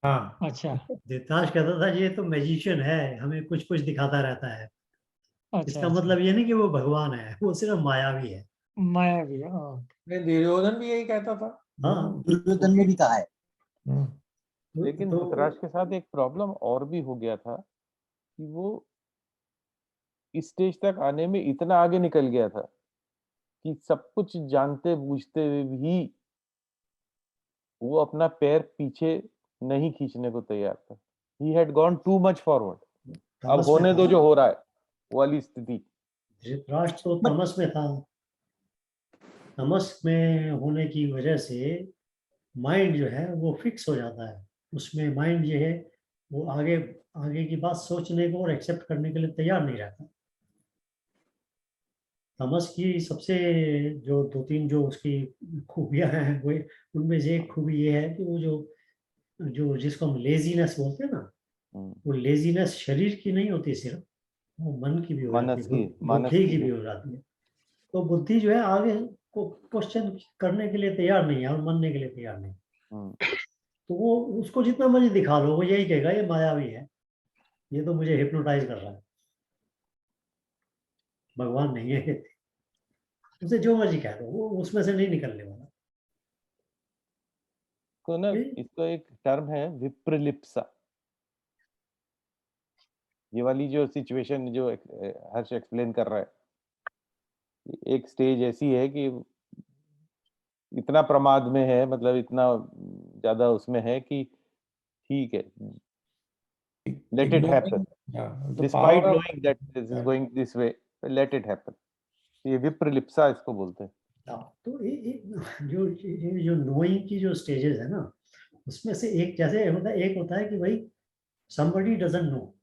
हाँ, अच्छा धृतराष्ट्र कहता था ये तो मैजिशियन है, हमें कुछ कुछ दिखाता रहता है। अच्छा, इसका मतलब ये नहीं कि वो भगवान है, वो सिर्फ मायावी है। मायावी। नहीं, दुर्योधन भी यही कहता था। हाँ, दुर्योधन ने भी कहा है। लेकिन तो धृतराष्ट्र के साथ एक प्रॉब्लम और भी हो गया था कि वो इस स्टेज तक आने में इतना आगे निकल गया था कि सब कुछ जानते बूझते हुए भी वो अपना पैर पीछे नहीं खींचने को तैयार था। He had gone too much forward. अब तमस में होने दो था। जो हो रहा है, वो वाली स्थिति। धृतराष्ट्र तो तमस में था। तमस में होने की वजह से माइंड जो है वो फिक्स हो जाता है। उसमें माइंड जो है वो आगे आगे की बात सोचने को और एक्सेप्ट करने के लिए तैयार नहीं रहता। तमस की सबसे जो 2-3 जो उसकी खूबियां हैं वो उनमें से एक खूबी ये है कि वो जो जिसको हम लेजीनेस बोलते हैं ना, वो लेजीनेस शरीर की नहीं होती, सिर्फ वो मन की भी हो जाती है, बुद्धि की भी हो जाती है। तो बुद्धि जो है आगे को क्वेश्चन करने के लिए तैयार नहीं है और मानने के लिए तैयार नहीं। तो वो उसको जितना मर्जी दिखा लो वो यही कहेगा ये मायावी है, ये तो मुझे हिप्नोटाइज कर रहा है, भगवान नहीं है। उसे जो मर्जी कह दो वो उसमें से नहीं निकलने वाला। तो ना इसका एक टर्म है विप्रलिप्सा। ये वाली जो सिचुएशन जो हर्ष एक्सप्लेन कर रहा है, एक स्टेज ऐसी है कि इतना प्रमाद में है, मतलब इतना ज्यादा उसमें है कि ठीक है, let it happen, despite knowing that this is going this way, let it happen. ये विप्रलिप्सा इसको बोलते हैं। तो जो नोइंग की जो स्टेजेस है ना, उसमें से एक जैसे एक होता है कि भाई somebody doesn't know,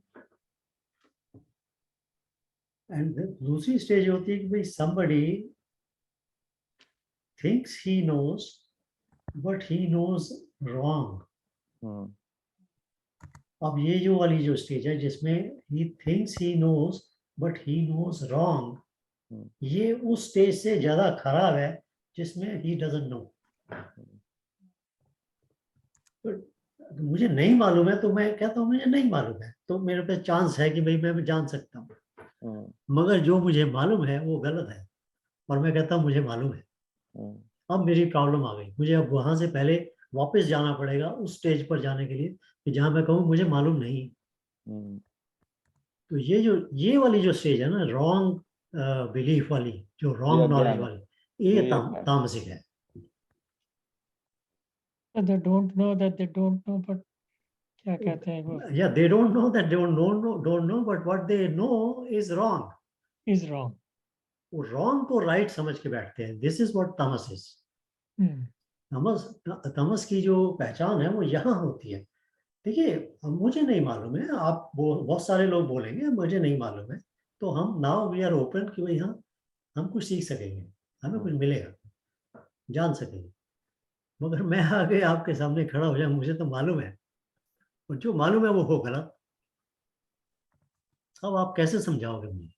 एंड दूसरी स्टेज होती है कि भाई somebody thinks he knows but he knows wrong. अब ये जो वाली जो स्टेज है जिसमें he thinks he knows but he knows wrong, ये उस स्टेज से ज्यादा खराब है जिसमें he doesn't know. तो मुझे नहीं मालूम है तो मैं कहता हूँ मुझे नहीं मालूम है, तो मेरे पे चांस है कि भाई मैं जान सकता हूँ। मगर जो मुझे मालूम है वो गलत है और मैं कहता हूँ मुझे मालूम है। अब मेरी प्रॉब्लम आ गई, मुझे अब वहां से पहले वापस जाना पड़ेगा उस स्टेज पर जाने के लिए कि जहां मैं कहूँ मुझे मालूम नहीं। तो ये वाली जो स्टेज है ना, रॉन्ग बिलीफ वाली, जो रॉन्ग नॉलेज वाली, ये तामसिक है। They don't know that they don't know, but क्या कहते हैं वो? Yeah, they don't know that they don't know, but what they know is wrong. Is wrong. वो रॉन्ग को राइट समझ के बैठते हैं। This is what Tamas is. तमस की जो पहचान है वो यहाँ होती है। देखिए मुझे नहीं मालूम है, आप बहुत सारे लोग बोलेंगे मुझे नहीं मालूम है, तो हम नाउ वी आर ओपन कि भाई हाँ हम कुछ सीख सकेंगे, हमें कुछ मिलेगा, जान सकेंगे। मगर मैं आगे आपके सामने खड़ा हो जाऊं मुझे तो मालूम है और जो मालूम है वो हो गलत, अब आप कैसे समझाओगे मुझे?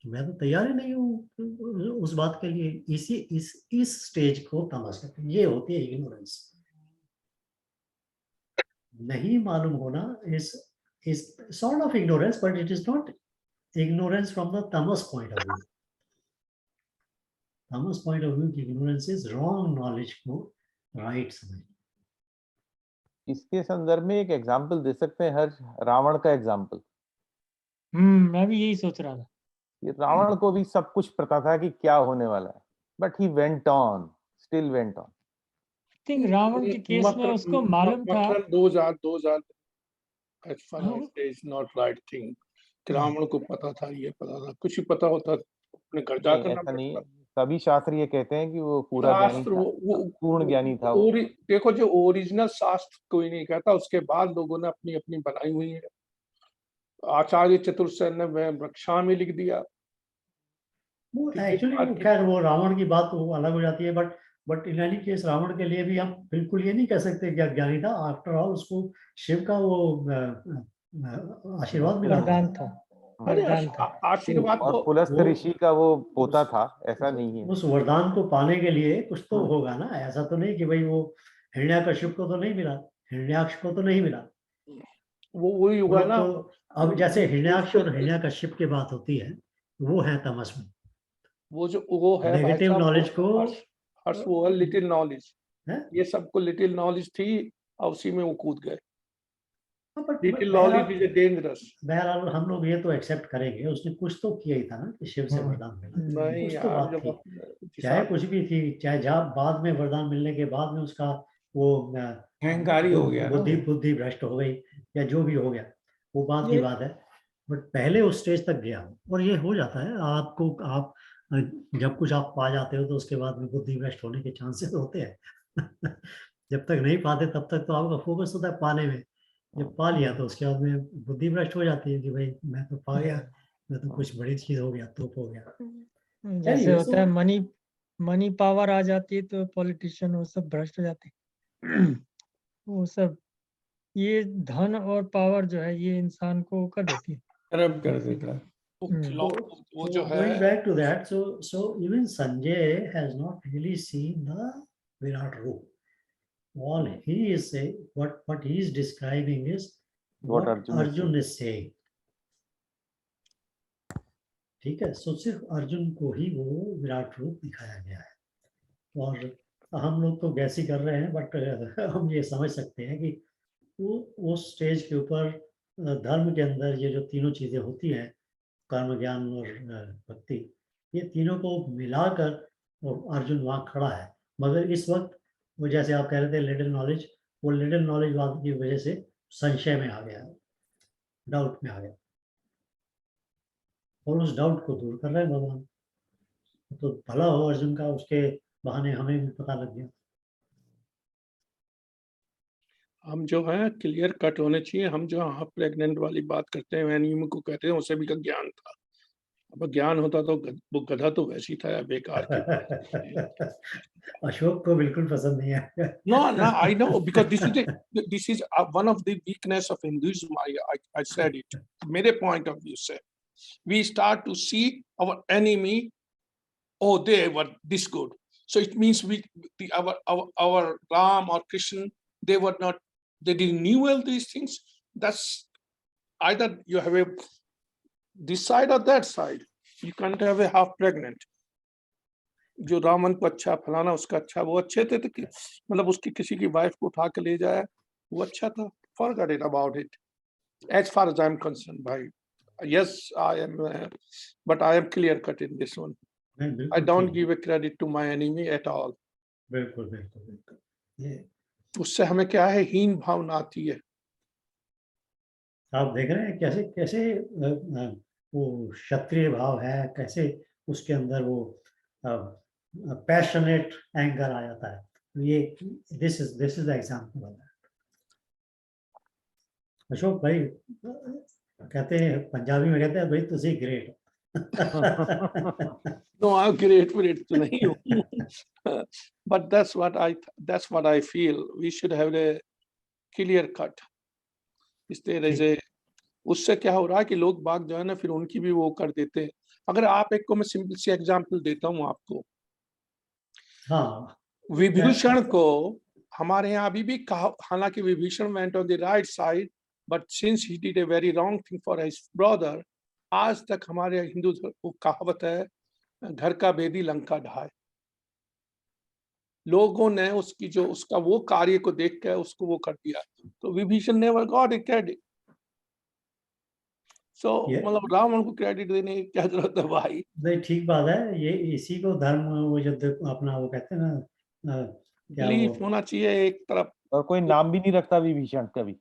मैं तो तैयार ही नहीं हूँ उस बात के लिए। इस स्टेज को तमस कहते हैं। ये होती है इग्नोरेंस। नहीं मालूम होना is sort of ignorance, but it is not ignorance from the tamas point of view. Tamas point of view की ignorance is wrong knowledge को right समझ। इसके संदर्भ में एक एग्जाम्पल दे सकते हैं, हर रावण का एग्जाम्पल। मैं भी यही सोच रहा था। ये रावण को भी सब कुछ पता था कि क्या होने वाला है, but he went on, still went on. Think Ravana के केस में उसको मालूम था। those are as far हाँ, as there is not right thing। Ravan को पता था, ये पता था, कुछ ही पता होता अपने घर जाकर नहीं, ना ऐसा नहीं। पड़ता। सभी शास्त्र ये कहते हैं कि वो पूरा ज्ञानी शास्त्र था, पूर्ण ज्ञानी था वो। देखो जो ओरिजिनल शास्त्र कोई नहीं कहता, उसके बाद लोगों ने अपनी अपनी बनाई हुई है। आचार्य चतुर्सेन ने रक्षा में लिख दिया। वो एक्चुअली खैर वो रावण की बात वो अलग हो जाती है, but in any case Ravana के लिए भी हम बिल्कुल ये नहीं कह सकते कि अज्ञानी था। आफ्टर ऑल उसको शिव का वो आशीर्वाद मिला, वरदान था, वरदान था। आशीर्वाद और तो पुलस्त ऋषि का वो पोता था, ऐसा नहीं है। उस वरदान को पाने के लिए कुछ तो होगा ना। ऐसा तो नहीं कि भाई वो हिरण्याकश्यप को तो नहीं मिला, हिरण्याक्ष को तो नहीं मिला। वो वही वो होगा लोग ना। तो अब जैसे हिरण्याक्ष और हिरण्याकश्यप की बात होती है, वो है तमस में। वो है भाई नेगेटिव साहब, नॉलेज को हर्ष वो है लिटिल नॉलेज है। ये सबको लिटिल नॉलेज थी और उसी में वो कूद गए। But little knowledge is dangerous. बहरहाल हम लोग ये तो एक्सेप्ट करेंगे, उसने कुछ तो किया ही था ना कि शिव से वरदान मिला। नहीं कुछ तो यार, बात जब थी, चाहे कुछ भी थी, चाहे जहाँ बाद में वरदान मिलने के बाद में उसका वो अहंकारी हो गया ना वो। बुद्धि भ्रष्ट हो गई या जो भी हो गया, वो बात की बात है। बट पहले उस स्टेज तक गया, और ये हो जाता है आपको। आप जब कुछ आप पा जाते हो तो उसके बाद में बुद्धि भ्रष्ट होने के चांसेस होते हैं। जब तक नहीं पाते तब तक तो आपका फोकस होता है पाने में। जब पा लिया तो उसके बाद में बुद्धि भ्रष्ट हो जाती है कि भाई मैं तो पा गया, मैं तो कुछ बड़ी चीज हो गया, तोप हो गया। जैसे होता है मनी पावर आ जाती है तो पॉलिटिशियन वो सब भ्रष्ट हो जाते हैं। वो सब ये धन और पावर जो है ये इंसान को कर देती है, करप्ट कर देता है। वो जो है going back to that, so even Sanjay has not really seen the Virat Roop. All he is saying, what he is describing is what Arjun is saying. ठीक है, सो सिर्फ अर्जुन को ही वो विराट रूप दिखाया गया है। और हम लोग तो गैस ही कर रहे हैं, बट हम ये समझ सकते हैं कि वो उस स्टेज के ऊपर धर्म के अंदर ये जो तीनों चीजें होती हैं, कर्म, ज्ञान और भक्ति, ये तीनों को मिलाकर अर्जुन वहाँ खड़ा है। मगर इस वक्त वो जैसे आप कह रहे थे लिटिल नॉलेज, वो लिटिल नॉलेज की वजह से संशय में आ गया, डाउट में आ गया, और उस डाउट को दूर कर रहे हैं भगवान। तो भला हो अर्जुन का, उसके बहाने हमें भी पता लग गया। हम जो है क्लियर कट होने चाहिए। हम जो हाफ प्रेग्नेंट वाली बात करते हैं, एनीम को कहते हैं, उसे भी का ज्ञान था। अब ज्ञान होता तो वो गधा तो वैसी था या बेकार की बात। अशोक को बिल्कुल पसंद नहीं आया। No, I know, because this is one of the weakness of Hinduism. I said it. मेरे point of view से, we start to see our enemy. Oh, they were this good. So it means our Ram or Krishna, they were not. They didn't knew all these things. That's either you have a this side or that side. You can't have a half pregnant. जो रावण को अच्छा फलाना उसका अच्छा, वो अच्छे थे तो मतलब उसकी किसी की वाइफ को उठा के ले जाए, वो अच्छा था। Forget it about it. As far as I'm concerned, भाई, yes, I am, but I am clear cut in this one. I don't give a credit to my enemy at all. बिल्कुल बिल्कुल बिल्कुल। ये उससे हमें क्या है, हीन भावना आती है। आप देख रहे हैं कैसे कैसे वो क्षत्रिय भाव है, कैसे उसके अंदर वो पैशनेट एंगर आ जाता है। ये this is the example of that. Ashok भाई कहते हैं, पंजाबी में कहते हैं भाई तुझे ग्रेट। No, I'm great तो नहीं हूँ। But that's what I feel. We should have a clear cut. इसलिए जैसे उससे क्या हो रहा है कि लोग बाग जो है ना, फिर उनकी भी वो कर देते हैं। अगर आप एक को मैं सिंपल सी एग्जांपल देता हूँ आपको, हाँ विभीषण को हमारे यहाँ अभी भी हालांकि Vibhishan went on the right side, but since he did a very wrong thing for his brother, आज तक हमारे हिंदू वो कहावत है, घर का भेदी लंका ढाए। लोगों ने उसकी जो उसका वो कार्य को देख कर उसको वो कर दिया, तो Vibhishan never got a credit. So मतलब रावण को क्रेडिट देने की क्या जरूरत है भाई? नहीं, ठीक बात है, ये इसी को धर्म वो जो अपना वो कहते हैं ना, क्या बिलीफ वो होना चाहिए एक तरफ। और कोई नाम भी नहीं रखता विभीषण कभी।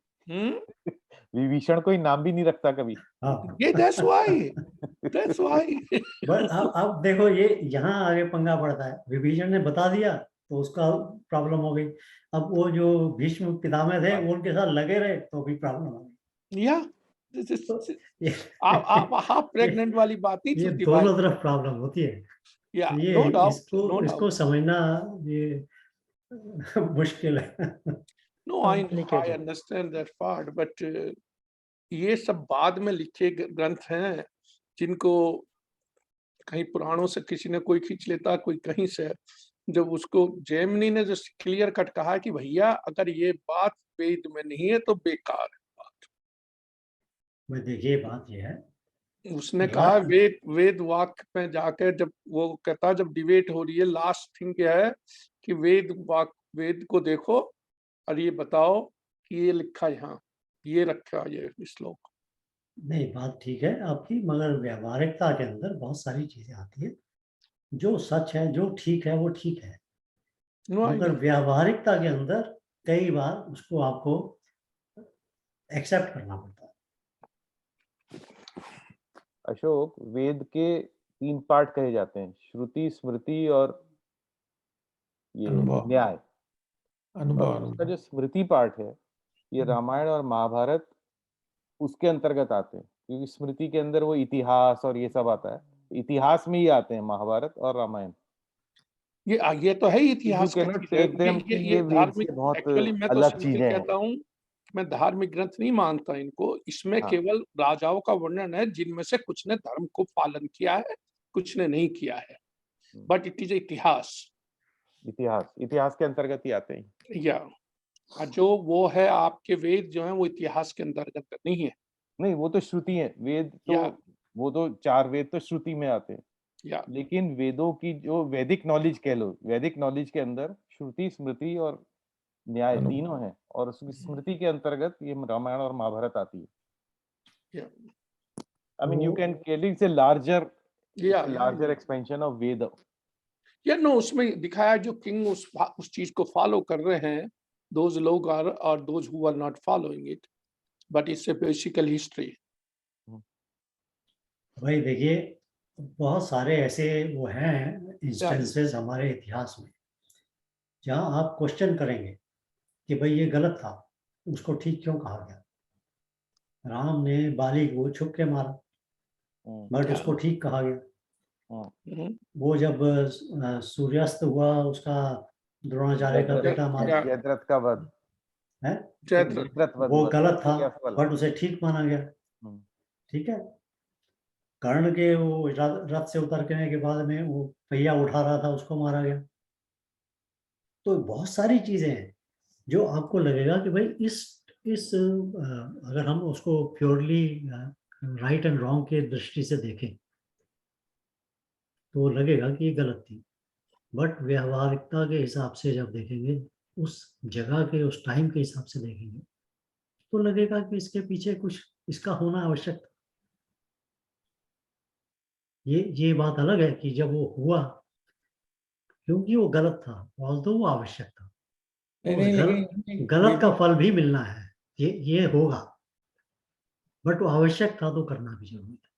विभीषण कोई नाम भी नहीं रखता कभी। हाँ ये that's why बट अब देखो ये यहाँ आगे पंगा पड़ता है, विभीषण ने बता दिया तो उसका प्रॉब्लम हो गई। अब वो जो भीष्म पितामह थे वो उनके साथ लगे रहे तो भी प्रॉब्लम हो गई। या आप हाफ प्रेग्नेंट वाली बात नहीं ये चलती भाई। दोनों तरफ प्रॉब्लम होती है। या ये नो डाउट, इसको समझना ये मुश्किल है। No I understand that part, but ये सब बाद में लिखे ग्रंथ हैं जिनको कहीं पुराणों से किसी ने कोई खींच लेता, कोई कहीं से। जब उसको जेमिनी ने जो क्लियर कट कहा कि भैया अगर ये बात वेद में नहीं है तो बेकार है बात। मैं देखिए बात ये है, उसने कहा वेद वाक्य में जाकर जब वो कहता जब डिबेट हो रही है, लास्ट थिंग क्या है कि वेद को देखो और ये बताओ कि ये लिखा यहाँ, ये रखा ये श्लोक। नहीं बात ठीक है आपकी, मगर व्यवहारिकता के अंदर बहुत सारी चीजें आती है। जो सच है जो ठीक है वो ठीक है, मगर व्यवहारिकता के अंदर कई बार उसको आपको एक्सेप्ट करना पड़ता है। अशोक, वेद के 3 पार्ट कहे जाते हैं, श्रुति, स्मृति और ये न्याय। उसका जो स्मृति पार्ट है, ये रामायण और महाभारत उसके अंतर्गत आते हैं, क्योंकि स्मृति के अंदर वो इतिहास और ये सब आता है। इतिहास में ही आते हैं महाभारत और रामायण। ये तो है इतिहास का चीज है, ये धार्मिक एक्चुअली मैं तो सिंपल कहता हूँ, मैं धार्मिक ग्रंथ नहीं मानता इनको। इसमें केवल राजाओं का वर्णन है जिनमें से कुछ ने धर्म को पालन किया है, कुछ ने नहीं किया है, बट इट इज इतिहास के अंतर्गत ही आते हैं। या जो वो है आपके वेद जो है वो इतिहास के अंतर्गत नहीं है। नहीं, वो तो श्रुति है। वेद तो वो तो 4 वेद तो श्रुति में आते हैं, लेकिन वेदों की जो वैदिक नॉलेज कह लो, वैदिक नॉलेज के अंदर श्रुति, स्मृति और न्याय तीनों हैं, और उसकी स्मृति के अंतर्गत ये रामायण और महाभारत आती है। I mean, you can clearly say larger expansion of Veda. No उसमें दिखाया जो किंग उस चीज को फॉलो कर रहे हैं, those लोग are those who are not following it, but it's a basically history. भाई देखिए बहुत सारे ऐसे वो हैं इंस्टेंसेस हमारे इतिहास में जहां आप क्वेश्चन करेंगे कि भाई ये गलत था, उसको ठीक क्यों कहा गया। राम ने बाली को छुप के मारा, बट उसको ठीक कहा गया। वो जब सूर्यास्त हुआ, उसका द्रोणाचार्य का बेटा मारा, जयद्रथ का वध है, वो गलत था बट उसे ठीक माना गया। ठीक है, कर्ण के वो रथ से उतरने के बाद में वो पहिया उठा रहा था, उसको मारा गया। तो बहुत सारी चीजें हैं जो आपको लगेगा कि भाई इस अगर हम उसको प्योरली राइट एंड रॉन्ग के दृष्टि से देखें तो लगेगा कि ये गलत थी, बट व्यवहारिकता के हिसाब से जब देखेंगे, उस जगह के उस टाइम के हिसाब से देखेंगे तो लगेगा कि इसके पीछे कुछ इसका होना आवश्यक था। ये बात अलग है कि जब वो हुआ क्योंकि वो गलत था, ऑल्दो वो आवश्यक था, गलत का फल भी मिलना है, ये होगा, बट वो आवश्यक था तो करना भी जरूरी था।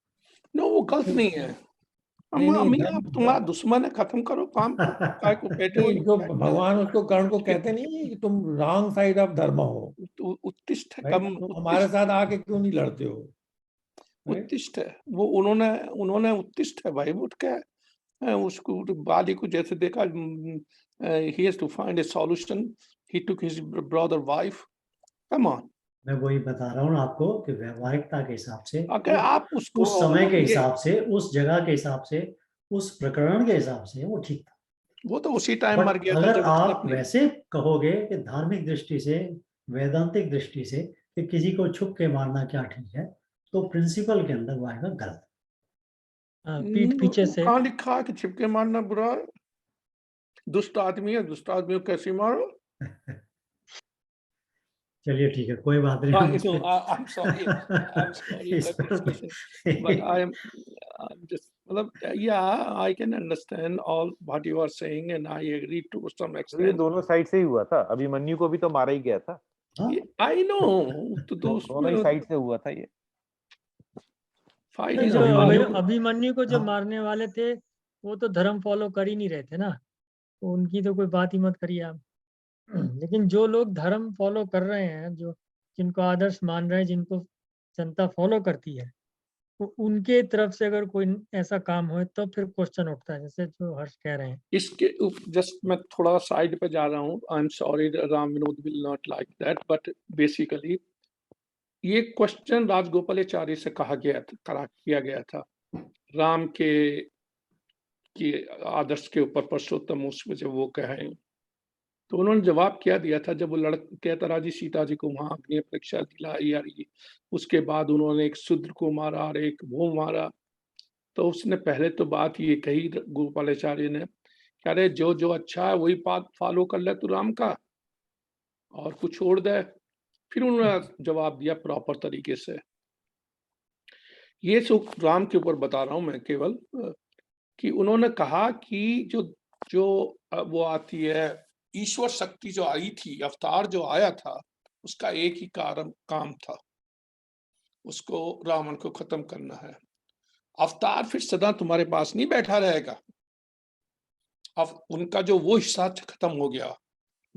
नो वो गलत नहीं है। आप तुम्हारा दुश्मन है, खत्म करो काम को बैठे हो। जो भगवान उसको कर्ण को कहते नहीं है कि तुम रॉन्ग साइड ऑफ धर्म हो, उत्तिष्ठ है, कम हमारे साथ आके क्यों नहीं लड़ते हो। उत्तिष्ठ है वो, उन्होंने उत्तिष्ठ है भाई, उठ के उसको बाली को जैसे देखा, he has to find a solution, he took his brother wife, come on, मैं वही बता रहा हूँ आपको कि व्यवहारिकता के हिसाब से, अगर आप उसको उस समय के ये- हिसाब से, उस जगह के हिसाब से, उस प्रकरण के हिसाब से वो ठीक था। वो तो उसी टाइम मर बट गया था अगर जब आप अपनी वैसे कहोगे कि धार्मिक दृष्टि से, वैदांतिक दृष्टि से कि किसी को छुप के मारना क्या ठीक है, तो प्रिंसिपल के अंदर वो आएगा गलत। पीठ पीछे से कहाँ लिखा है कि छिपके मारना बुरा है? दुष्ट आदमी है, दुष्ट आदमी को कैसे मारो? चलिए ठीक है, कोई बात नहीं। हाँ, हम इस पे- I'm sorry, I'm sorry इस that पर- discussion, but I'm just, मतलब, yeah, I can understand all what you are saying and I agree to some तो ये extent. दोनों साइड से ही हुआ था। अभिमन्यु को भी तो मारा ही गया था, हाँ, I know, तो दोनों ही साइड से हुआ था ये। fight नहीं, is तो a अभिमन्यु fight. अभिमन्यु को जो हाँ। मारने वाले थे वो तो धर्म फॉलो कर ही नहीं रहे थे ना, तो उनकी तो कोई बात ही मत करिए आप। लेकिन जो लोग धर्म फॉलो कर रहे हैं, जो जिनको आदर्श मान रहे हैं, जिनको जनता फॉलो करती है, तो उनके तरफ से अगर कोई ऐसा काम हो तो फिर क्वेश्चन उठता है, जैसे जो हर्ष कह रहे हैं। इसके जस्ट मैं थोड़ा साइड पे जा रहा हूँ। I am sorry, Ram Vinod will not like that, but basically ये क्वेश्चन राजगोपालाचारी से किया गया था राम के आदर्श के ऊपर, परसोत्तम उसमें जब वो कहें तो उन्होंने जवाब क्या दिया था, जब वो कहता राजी सीता जी को वहां अग्नि परीक्षा दिलाई यार, उसके बाद उन्होंने एक शूद्र को मारा और एक वो मारा, तो उसने पहले तो बात ये कही गोपालाचार्य ने, कह रहे जो जो अच्छा है वही बात फॉलो कर ले तू राम का और कुछ छोड़ दे। फिर उन्होंने जवाब दिया प्रॉपर तरीके से। ये सब राम के ऊपर बता रहा हूं मैं केवल, कि उन्होंने कहा कि जो वो आती है ईश्वर शक्ति जो आई थी, अवतार जो आया था, उसका एक ही काम था, उसको रावण को खत्म करना है। अवतार फिर सदा तुम्हारे पास नहीं बैठा रहेगा, अब उनका जो वो हिस्सा खत्म हो गया।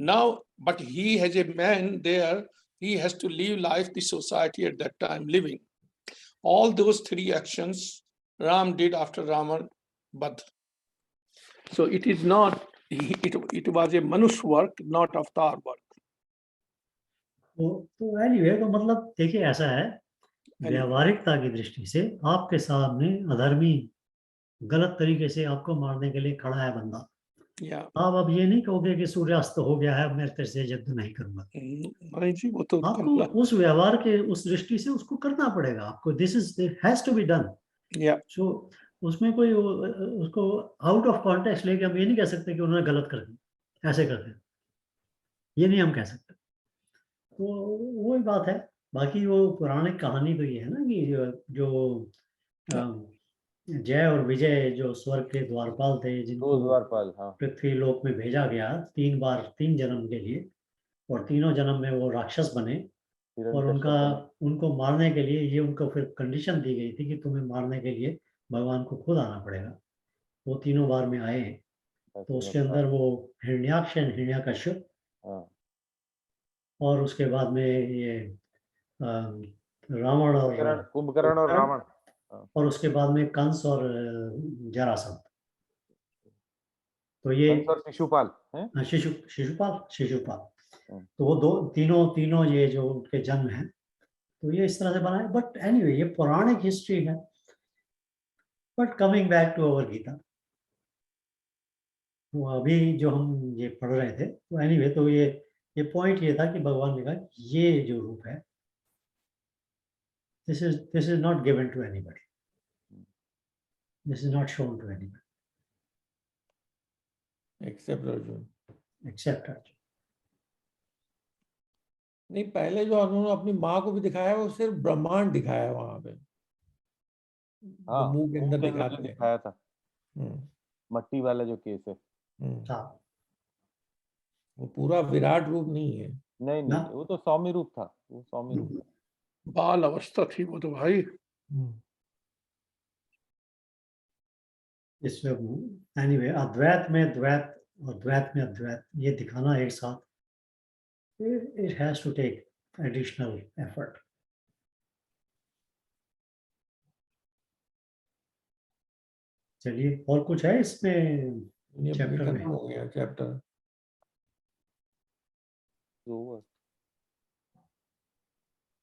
Now but he has a man there, he has to live life the society at that time living. All those three actions Ram did after Ravan Badh. So it is not, it was a Manush work, not Avatar work. तो anyway, तो मतलब देखिए ऐसा है, व्यवहारिकता की दृष्टि से आपके सामने अधर्मी गलत तरीके से आपको मारने के लिए खड़ा है बंदा, Yeah. आप अब ये नहीं कहोगे कि सूर्यास्त हो गया है, मैं तेरे से युद्ध नहीं करूंगा। नहीं जी, वो तो आपको उस व्यवहार के उस दृष्टि से उसको करना पड़ेगा आपको। This is has to be done. या सो उसमें कोई उसको आउट ऑफ कॉन्टेक्स्ट लेके हम ये नहीं कह सकते कि उन्होंने गलत कर दिया, ऐसे कर दिया, ये नहीं हम कह सकते। तो वही बात है। बाकी वो पौराणिक कहानी तो ये है ना कि जो जय और विजय जो स्वर्ग के द्वारपाल थे, दो जिनको द्वारपाल, हाँ, पृथ्वी लोक में भेजा गया 3 बार 3 जन्म के लिए, और तीनों जन्म में वो राक्षस बने, और उनको मारने के लिए ये उनको फिर कंडीशन दी गई थी कि तुम्हें मारने के लिए भगवान को खुद आना पड़ेगा। वो तीनों बार में आए, तो उसके अंदर वो हिरण्याक्ष हिरण्याकश्यप, और उसके बाद में ये रावण और कुंभकर्ण और रावण, और उसके बाद में कंस और जरासंध। तो ये शिशुपाल हैं, शिशुपाल। तो वो तीनों ये जो उनके जन्म हैं, तो ये इस तरह से बना है। बट एनीवे ये पौराणिक हिस्ट्री है। But coming back to our Gita, तो अभी जो हम ये पढ़ रहे थे, तो एनीवे तो ये पॉइंट ये था कि भगवान ने कहा ये जो रूप है, this is not given to anybody, this is not shown to anybody except Arjun. नहीं, पहले जो उन्होंने अपनी माँ को भी दिखाया, वो सिर्फ ब्रह्मांड दिखाया वहां पे, हाँ, मुंह के अंदर जो दिखाते हैं। दिखाया था, मट्टी वाला जो केस है, वो पूरा विराट रूप नहीं है। नहीं, वो तो सौम्य रूप था, वो सौम्य रूप था, बाल अवस्था थी वो तो भाई। इसमें एनीवे अद्वैत में द्वैत और द्वैत में अद्वैत ये दिखाना एक साथ, it has to take additional effort. चलिए, और कुछ है इसमें चैप्टर में? हो गया चैप्टर।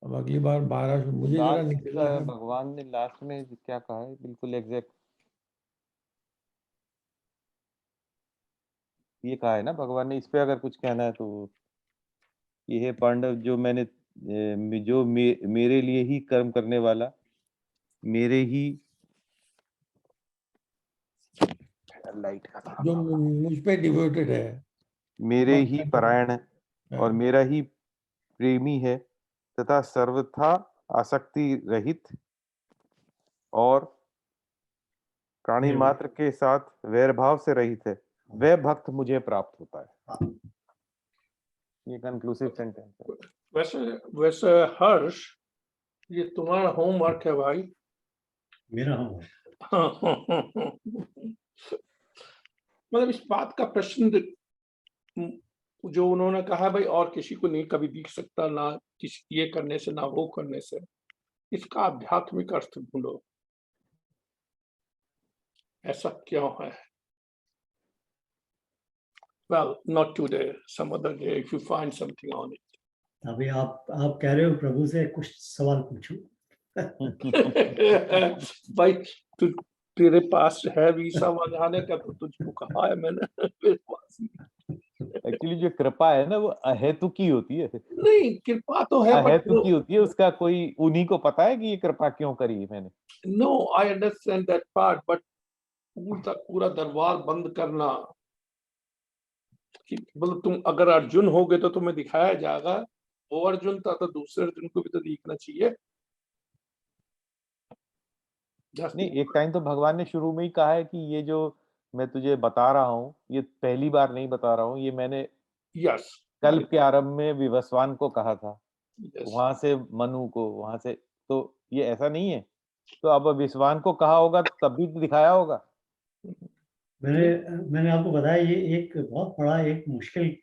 अब अगली बार 12 मुझे जरा लास्ट निकलना है। भगवान ने लास्ट में क्या कहा है बिल्कुल एग्जैक्ट ये कहा है ना भगवान ने, इस पे अगर कुछ कहना है तो ये है पांडव जो मेरे लिए ही कर्म करने वाला, मेरे ही लाइट का था, जो मुझ पे डिवोटेड है, मेरे ही परायण और मेरा ही प्रेमी है तथा सर्वथा आसक्ति रहित और प्राणी मात्र के साथ वैर भाव से रहित है, वह भक्त मुझे प्राप्त होता है। ये कंक्लूसिव सेंटेंस है। वैसे हर्ष, ये तुम्हारा होमवर्क है भाई। मेरा होमवर्क मतलब इस बात का प्रश्न जो उन्होंने कहा भाई और किसी को नहीं कभी दिख सकता, ना किसी ये करने से ना वो करने से, इसका आध्यात्मिक अर्थ ढूंढो, ऐसा क्यों है? Well, not today, some other day if you find something on it. अभी आप कह रहे हो प्रभु से कुछ सवाल पूछो। भाई तेरे पास है वीसा मंगाने का, तो तुझको कहा है मैंने मेरे पास एक्चुअली जो कृपा है ना वो अहेतुकी होती है। नहीं, कृपा तो है अहेतुकी होती है, उसका कोई उन्हीं को पता है कि ये कृपा क्यों करी है मैंने। No, I understand that part, but पूरा दरबार बंद करना कि मतलब तुम अगर अर्जुन होगे तो तुम्हें दिखाया जाएगा, वो अर्जुन था तो दूसरे अर्जुन को भी तो दिखना चाहिए। नहीं, एक टाइम तो भगवान ने शुरू में ही कहा है कि ये जो मैं तुझे बता रहा हूँ ये पहली बार नहीं बता रहा हूँ, ये मैंने यस कल्प के आरंभ में विवस्वान को कहा था, यस वहां से मनु को, वहां से, तो ये ऐसा नहीं है। तो अब विस्वान को कहा होगा तब भी दिखाया होगा। मैंने आपको बताया ये एक बहुत बड़ा एक मुश्किल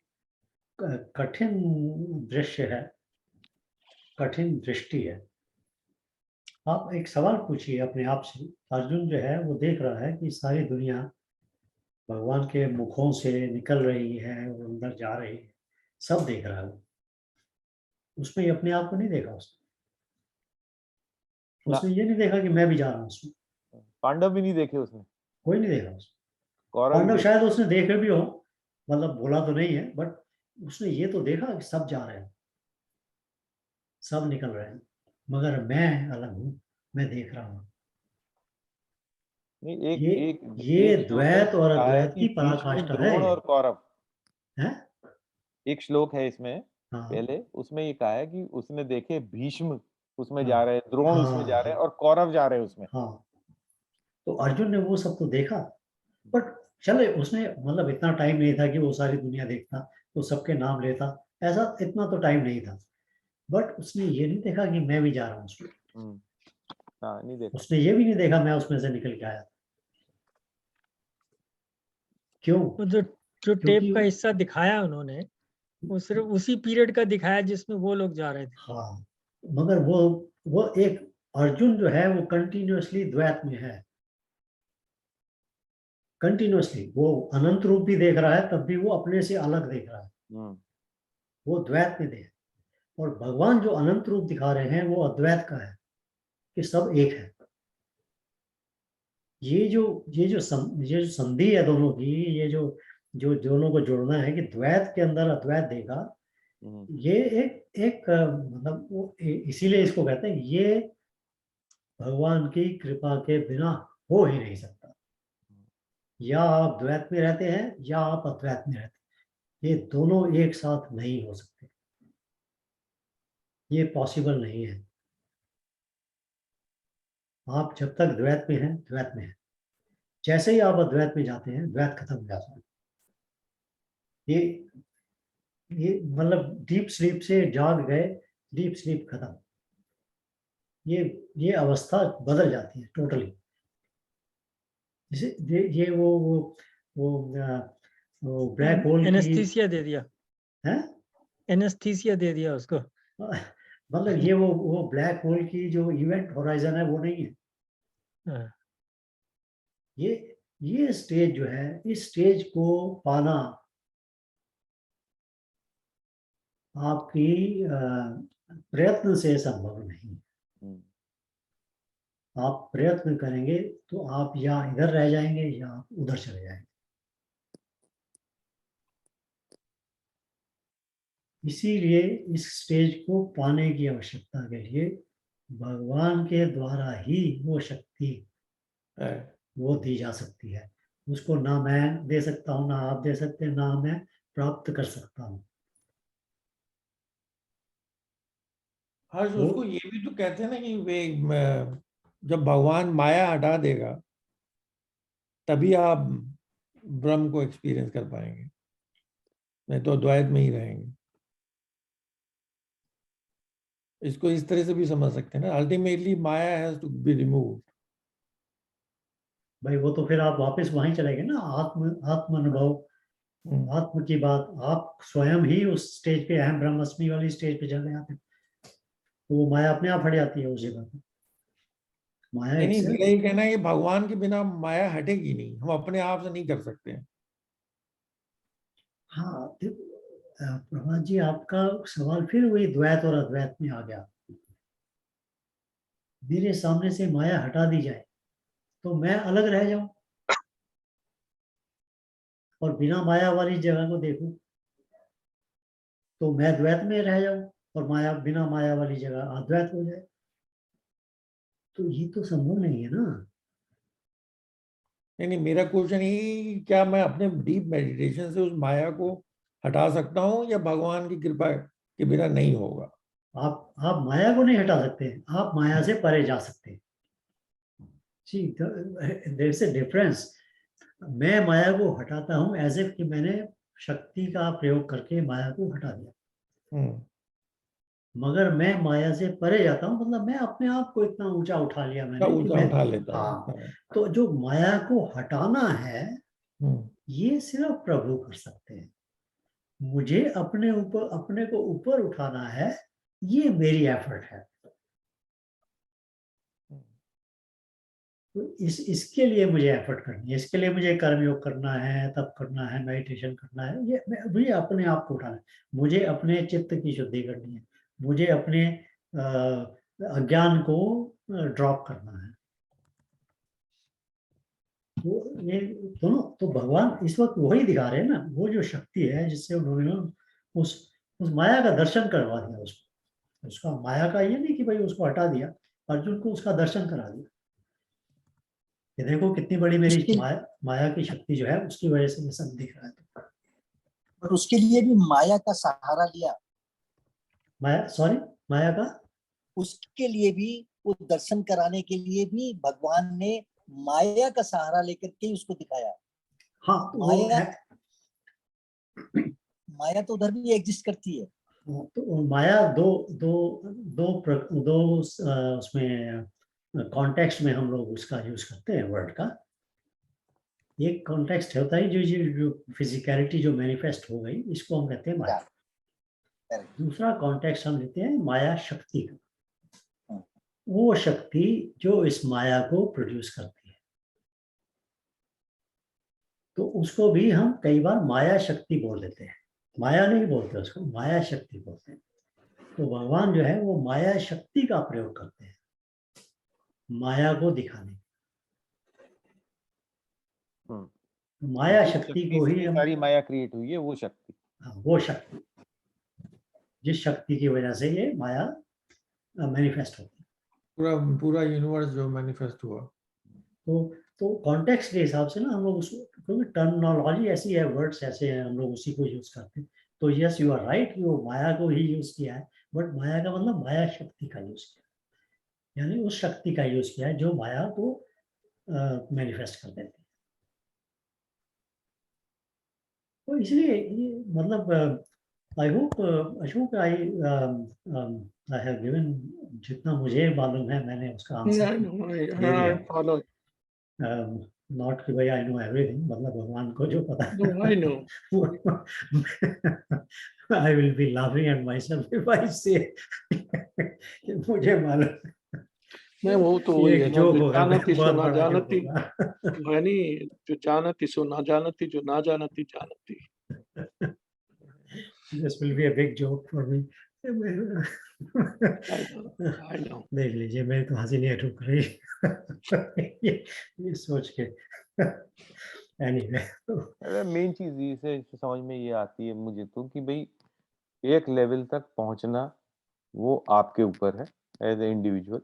कठिन दृश्य है, कठिन दृष्टि है। आप एक सवाल पूछिए अपने आप से। अर्जुन जो है वो देख रहा है कि सारी दुनिया भगवान के मुखों से निकल रही है और अंदर जा रही है, सब देख रहा है वो। उसमें अपने आप को नहीं देखा उसने ये नहीं देखा कि मैं भी जा रहा हूँ उसमें। पांडव भी नहीं देखे उसने, कोई नहीं देखा उसने। कौरव पांडव शायद उसने देखे भी हो, मतलब बोला तो नहीं है, बट उसने ये तो देखा कि सब जा रहे हैं, सब निकल रहे हैं, मगर मैं अलग हूँ, मैं देख रहा हूँ। नहीं, ये श्लोक द्वैत और कहा है अद्वैत कि की भीष्म, पराकाष्ठा है। द्रोण और कौरव, है? एक श्लोक है इसमें हाँ पहले, उसमें ये कहा है कि उसने देखे भीष्म उसमें हाँ, जा रहे हैं, द्रोण उसमें जा रहे हैं और कौरव जा रहे हैं उसमें। हाँ, तो अर्जुन ने वो सब तो देखा, बट चले उसने मतलब इतना टाइम नहीं था कि वो सारी दुनिया देखता तो सबके नाम लेता, ऐसा इतना तो टाइम नहीं था। बट उसने ये नहीं देखा कि मैं भी जा रहा हूँ उसमें। हाँ, नहीं देखा। उसने ये भी नहीं देखा मैं उसमें से निकल के आया। क्यों? वो जो टेप का हिस्सा दिखाया उन्होंने वो सिर्फ उसी पीरियड का दिखाया जिसमें वो लोग जा रहे थे। हाँ, मगर वो एक अर्जुन जो है वो कंटिन्यूअसली द्वैत में है, कंटिन्यूअसली वो अनंत रूप भी देख रहा है, तब भी वो अपने से अलग देख रहा है, वो द्वैत में देख। और भगवान जो अनंत रूप दिखा रहे हैं वो अद्वैत का है कि सब एक है। ये जो संधि है दोनों की, ये जो दोनों को जोड़ना है कि द्वैत के अंदर अद्वैत देखा, ये एक मतलब वो इसीलिए इसको कहते हैं ये भगवान की कृपा के बिना हो ही नहीं सकता। या आप द्वैत में रहते हैं या आप अद्वैत में रहते हैं, ये दोनों एक साथ नहीं हो सकते, ये पॉसिबल नहीं है। आप जब तक द्वैत में हैं द्वैत में हैं, जैसे ही आप अद्वैत में जाते हैं द्वैत खत्म हो जाता है। ये मतलब डीप स्लीप से जाग गए, डीप स्लीप खत्म, ये अवस्था बदल जाती है टोटली। जैसे ये वो ब्लैक होल की एनेस्थीसिया दे दिया है, एनेस्थीसिया दे दिया उसको। मतलब ये वो ब्लैक होल की जो इवेंट होराइजन है वो नहीं है। हाँ। ये स्टेज जो है, इस स्टेज को पाना आपकी प्रयत्न से संभव नहीं। हम्म, आप प्रयत्न करेंगे तो आप या इधर रह जाएंगे या आप उधर चले जाएंगे। इसीलिए इस स्टेज को पाने की आवश्यकता के लिए भगवान के द्वारा ही वो शक्ति है। वो दी जा सकती है। उसको ना मैं दे सकता हूँ, ना आप दे सकते हैं, ना मैं प्राप्त कर सकता हूँ। हर्ष, वो उसको ये भी तो कहते हैं ना कि जब भगवान माया हटा देगा तभी आप ब्रह्म को एक्सपीरियंस कर पाएंगे, नहीं तो द्वैत में ही रहेंगे। इसको इस तरह से भी समझ सकते हैं ना, ultimately maya has to be removed. भाई वो तो फिर आप वापस वहीं चले गए ना, आत्म अनुभव, आत्म की बात। आप स्वयं ही उस स्टेज पे, अहम ब्रह्मस्मि वाली स्टेज पे चले आते हैं, तो वो माया अपने आप हट जाती है उस जगह पे। माया नहीं, itself- मेरा ये कहना है कि भगवान के बिना माया हटेगी नहीं, हम अपने आप से नहीं कर सकते हैं। हाँ प्रभात जी, आपका सवाल फिर वही द्वैत और अद्वैत में आ गया। मेरे सामने से माया हटा दी जाए तो मैं अलग रह जाऊं और बिना माया वाली जगह को देखूं तो मैं द्वैत में रह जाऊं, और माया बिना माया वाली जगह अद्वैत हो जाए। तो ये तो संभव नहीं है ना। नहीं, मेरा क्वेश्चन ही, क्या मैं अपने डीप मेडिटेशन से उस माया को हटा सकता हूँ या भगवान की कृपा के बिना नहीं होगा? आप माया को नहीं हटा सकते, आप माया से परे जा सकते हैं। See, there is a difference। मैं माया को हटाता हूं एज इफ कि मैंने शक्ति का प्रयोग करके माया को हटा दिया, मगर मैं माया से परे जाता हूं, मतलब मैं अपने आप को इतना ऊंचा उठा लिया मैंने कि ऊंचा मैं, उठा लेता हूँ। हाँ। तो जो माया को हटाना है हम्म, ये सिर्फ प्रभु कर सकते हैं। मुझे अपने ऊपर, अपने को ऊपर उठाना है, ये मेरी एफर्ट है। तो इसके लिए मुझे एफर्ट करनी है, इसके लिए मुझे कर्मयोग करना है, तप करना है, मेडिटेशन करना है। ये मुझे अपने आप को उठाना है, मुझे अपने चित्त की शुद्धि करनी है, मुझे अपने अज्ञान को ड्रॉप करना है। तो ये दोनों तो भगवान इस वक्त वही दिखा रहे हैं ना, वो जो शक्ति है जिससे उन्होंने उस माया का दर्शन करवा दिया उसको। उसका माया का ये नहीं कि भाई उसको हटा दिया, अर्जुन को उसका दर्शन करा दिया। ये देखो कितनी बड़ी मेरी माया की शक्ति जो है, उसकी वजह से ये सब दिख रहा है। और उसके लिए भी माया का सहारा लिया। माया का उसके लिए भी, वो दर्शन कराने के लिए भी भगवान ने माया का सहारा लेकर के उसको दिखाया। हाँ तो माया तो उधर भी एग्जिस्ट करती है। तो माया दो उसमें कॉन्टेक्स्ट में हम लोग उसका यूज करते हैं वर्ड का। एक कॉन्टेक्स्ट होता है जो फिजिकलिटी जो मैनिफेस्ट हो गई, इसको हम कहते हैं माया। दूसरा कॉन्टेक्स्ट हम लेते हैं माया शक्ति का, वो शक्ति जो इस माया को प्रोड्यूस करती है। तो उसको भी हम कई बार माया शक्ति बोल देते हैं, माया नहीं बोलते उसको, माया शक्ति बोलते हैं। तो भगवान जो है वो माया शक्ति का प्रयोग करते हैं माया को दिखाने। माया शक्ति को ही हम, सारी माया क्रिएट हुई है, वो शक्ति। हाँ, वो शक्ति, जिस शक्ति की वजह से ये माया मैनिफेस्ट होती है। पूरा यूनिवर्स जो मैनिफेस्ट हुआ। तो कॉन्टेक्स्ट के हिसाब से ना हम लोग उसको, क्योंकि टर्मिनोलॉजी ऐसी है, वर्ड्स ऐसे हैं, हम लोग उसी को यूज करते हैं। तो यस यू आर राइट कि वो माया को ही यूज किया है, बट माया का मतलब माया शक्ति का यूज किया, यानी उस शक्ति का यूज किया है जो माया को मैनिफेस्ट कर देती है। तो इसलिए ये मतलब I hope Ashok, I have given, जितना मुझे मालूम है मैंने उसका आंसर फॉलो। नॉट कि भाई आई नो एवरीथिंग, मतलब भगवान को जो पता है। No, I know. I will be laughing at myself if I say कि मुझे मालूम नहीं, वो तो वही है ना, जो जो होगा जानती सो बहुत ना बड़ा जानती, जोक होगा। यानी जो जानती सो ना जानती, जो ना जानती जानती। This will be a big joke for me I know. देख लीजिए, मेरी तो हंसी नहीं रुक रही ये सोच के एनीवे मेन चीज इसे समझ में ये आती है मुझे तो कि भाई एक लेवल तक पहुंचना वो आपके ऊपर है एज ए इंडिविजुअल,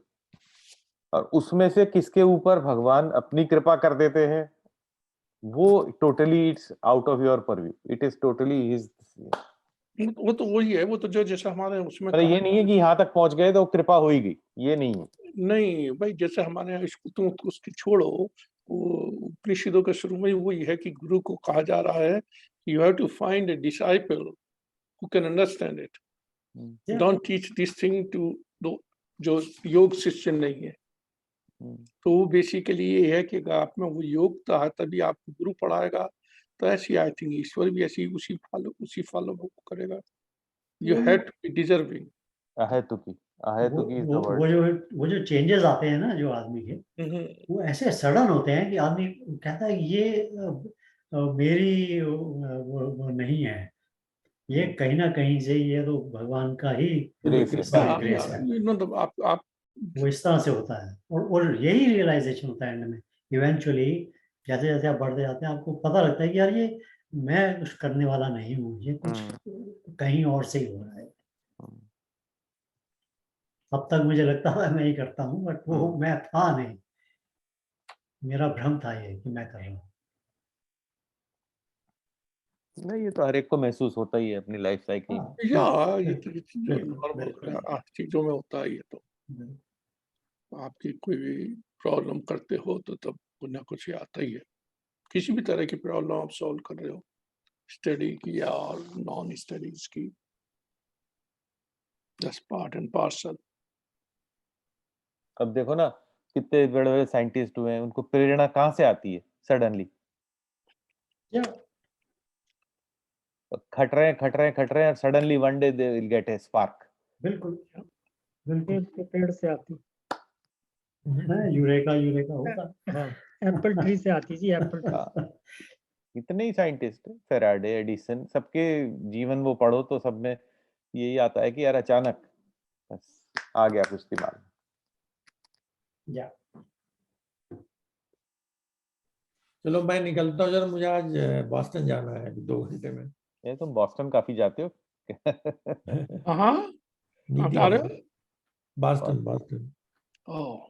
और उसमें से किसके ऊपर भगवान अपनी कृपा कर देते हैं वो totally it's out of your purview, it is totally his. वो तो वही है, वो तो जो जैसा हमारे उसमें मतलब ये नहीं है कि यहाँ तक पहुंच गए तो कृपा हो ही गई, ये नहीं है। नहीं भाई, जैसे हमारे यहाँ इसको तुम उसकी छोड़ो, वो उपनिषदों के शुरू में वही है कि गुरु को कहा जा रहा है you have to find a disciple who can understand it, don't teach this thing to जो योग शिष्य नहीं है। तो वो बेसिकली ये है कि अगर आप में वो योग्यता है तभी आपको गुरु पढ़ाएगा, तो ऐसी आई थिंक ईश्वर भी ऐसी उसी फॉलो करेगा। You have to be deserving. अहेतुकी, अहेतुकी इज द वर्ड। वो जो चेंजेस आते हैं ना जो आदमी के, वो ऐसे सडन होते हैं कि आदमी कहता है ये मेरी वो नहीं है, ये कहीं ना कहीं से ये तो भगवान का ही ग्रेस है। ग्रेस है। मतलब आप वो इस तरह से होता है, और यही रियलाइजेशन होता है एंड में इवेंचुअली। जैसे जैसे आप बढ़ते जाते हैं आपको पता लगता है कि यार ये मैं कुछ करने वाला नहीं हूँ, ये कुछ कहीं और से ही हो रहा है। अब तक मुझे लगता है मैं ही करता हूँ, बट वो मैं था नहीं, मेरा भ्रम था ये कि मैं कर रहा हूँ। नहीं, ये तो हर एक को महसूस होता ही है अपनी लाइफ साइकिल में। ये तो नॉर्मल चीजों में होता है। ये तो आपकी कोई भी प्रॉब्लम करते हो तो तब कुछ ना कुछ आता ही है। किसी भी तरह की प्रॉब्लम आप सॉल्व कर रहे हो, स्टडी की या नॉन स्टडीज की, दैट्स पार्ट एंड पार्सल। अब देखो ना कितने बड़े बड़े साइंटिस्ट हुए हैं, उनको प्रेरणा कहाँ से आती है सडनली? खट रहे हैं और suddenly one day they will get A spark. बिल्कुल पेड़ से आती, यूरेका होता। हाँ एप्पल ट्री से आती जी, एप्पल ट्री। इतने ही साइंटिस्ट, फेराडे, एडिसन, सबके जीवन वो पढ़ो तो सब में यही आता है कि यार अचानक बस आ गया कुछ दिमाग में। या चलो मैं निकलता हूँ जरा, मुझे आज बॉस्टन जाना है 2 घंटे में। ये तुम बॉस्टन काफी जाते हो। हाँ, आप जा रहे हो? बॉस्टन। ओह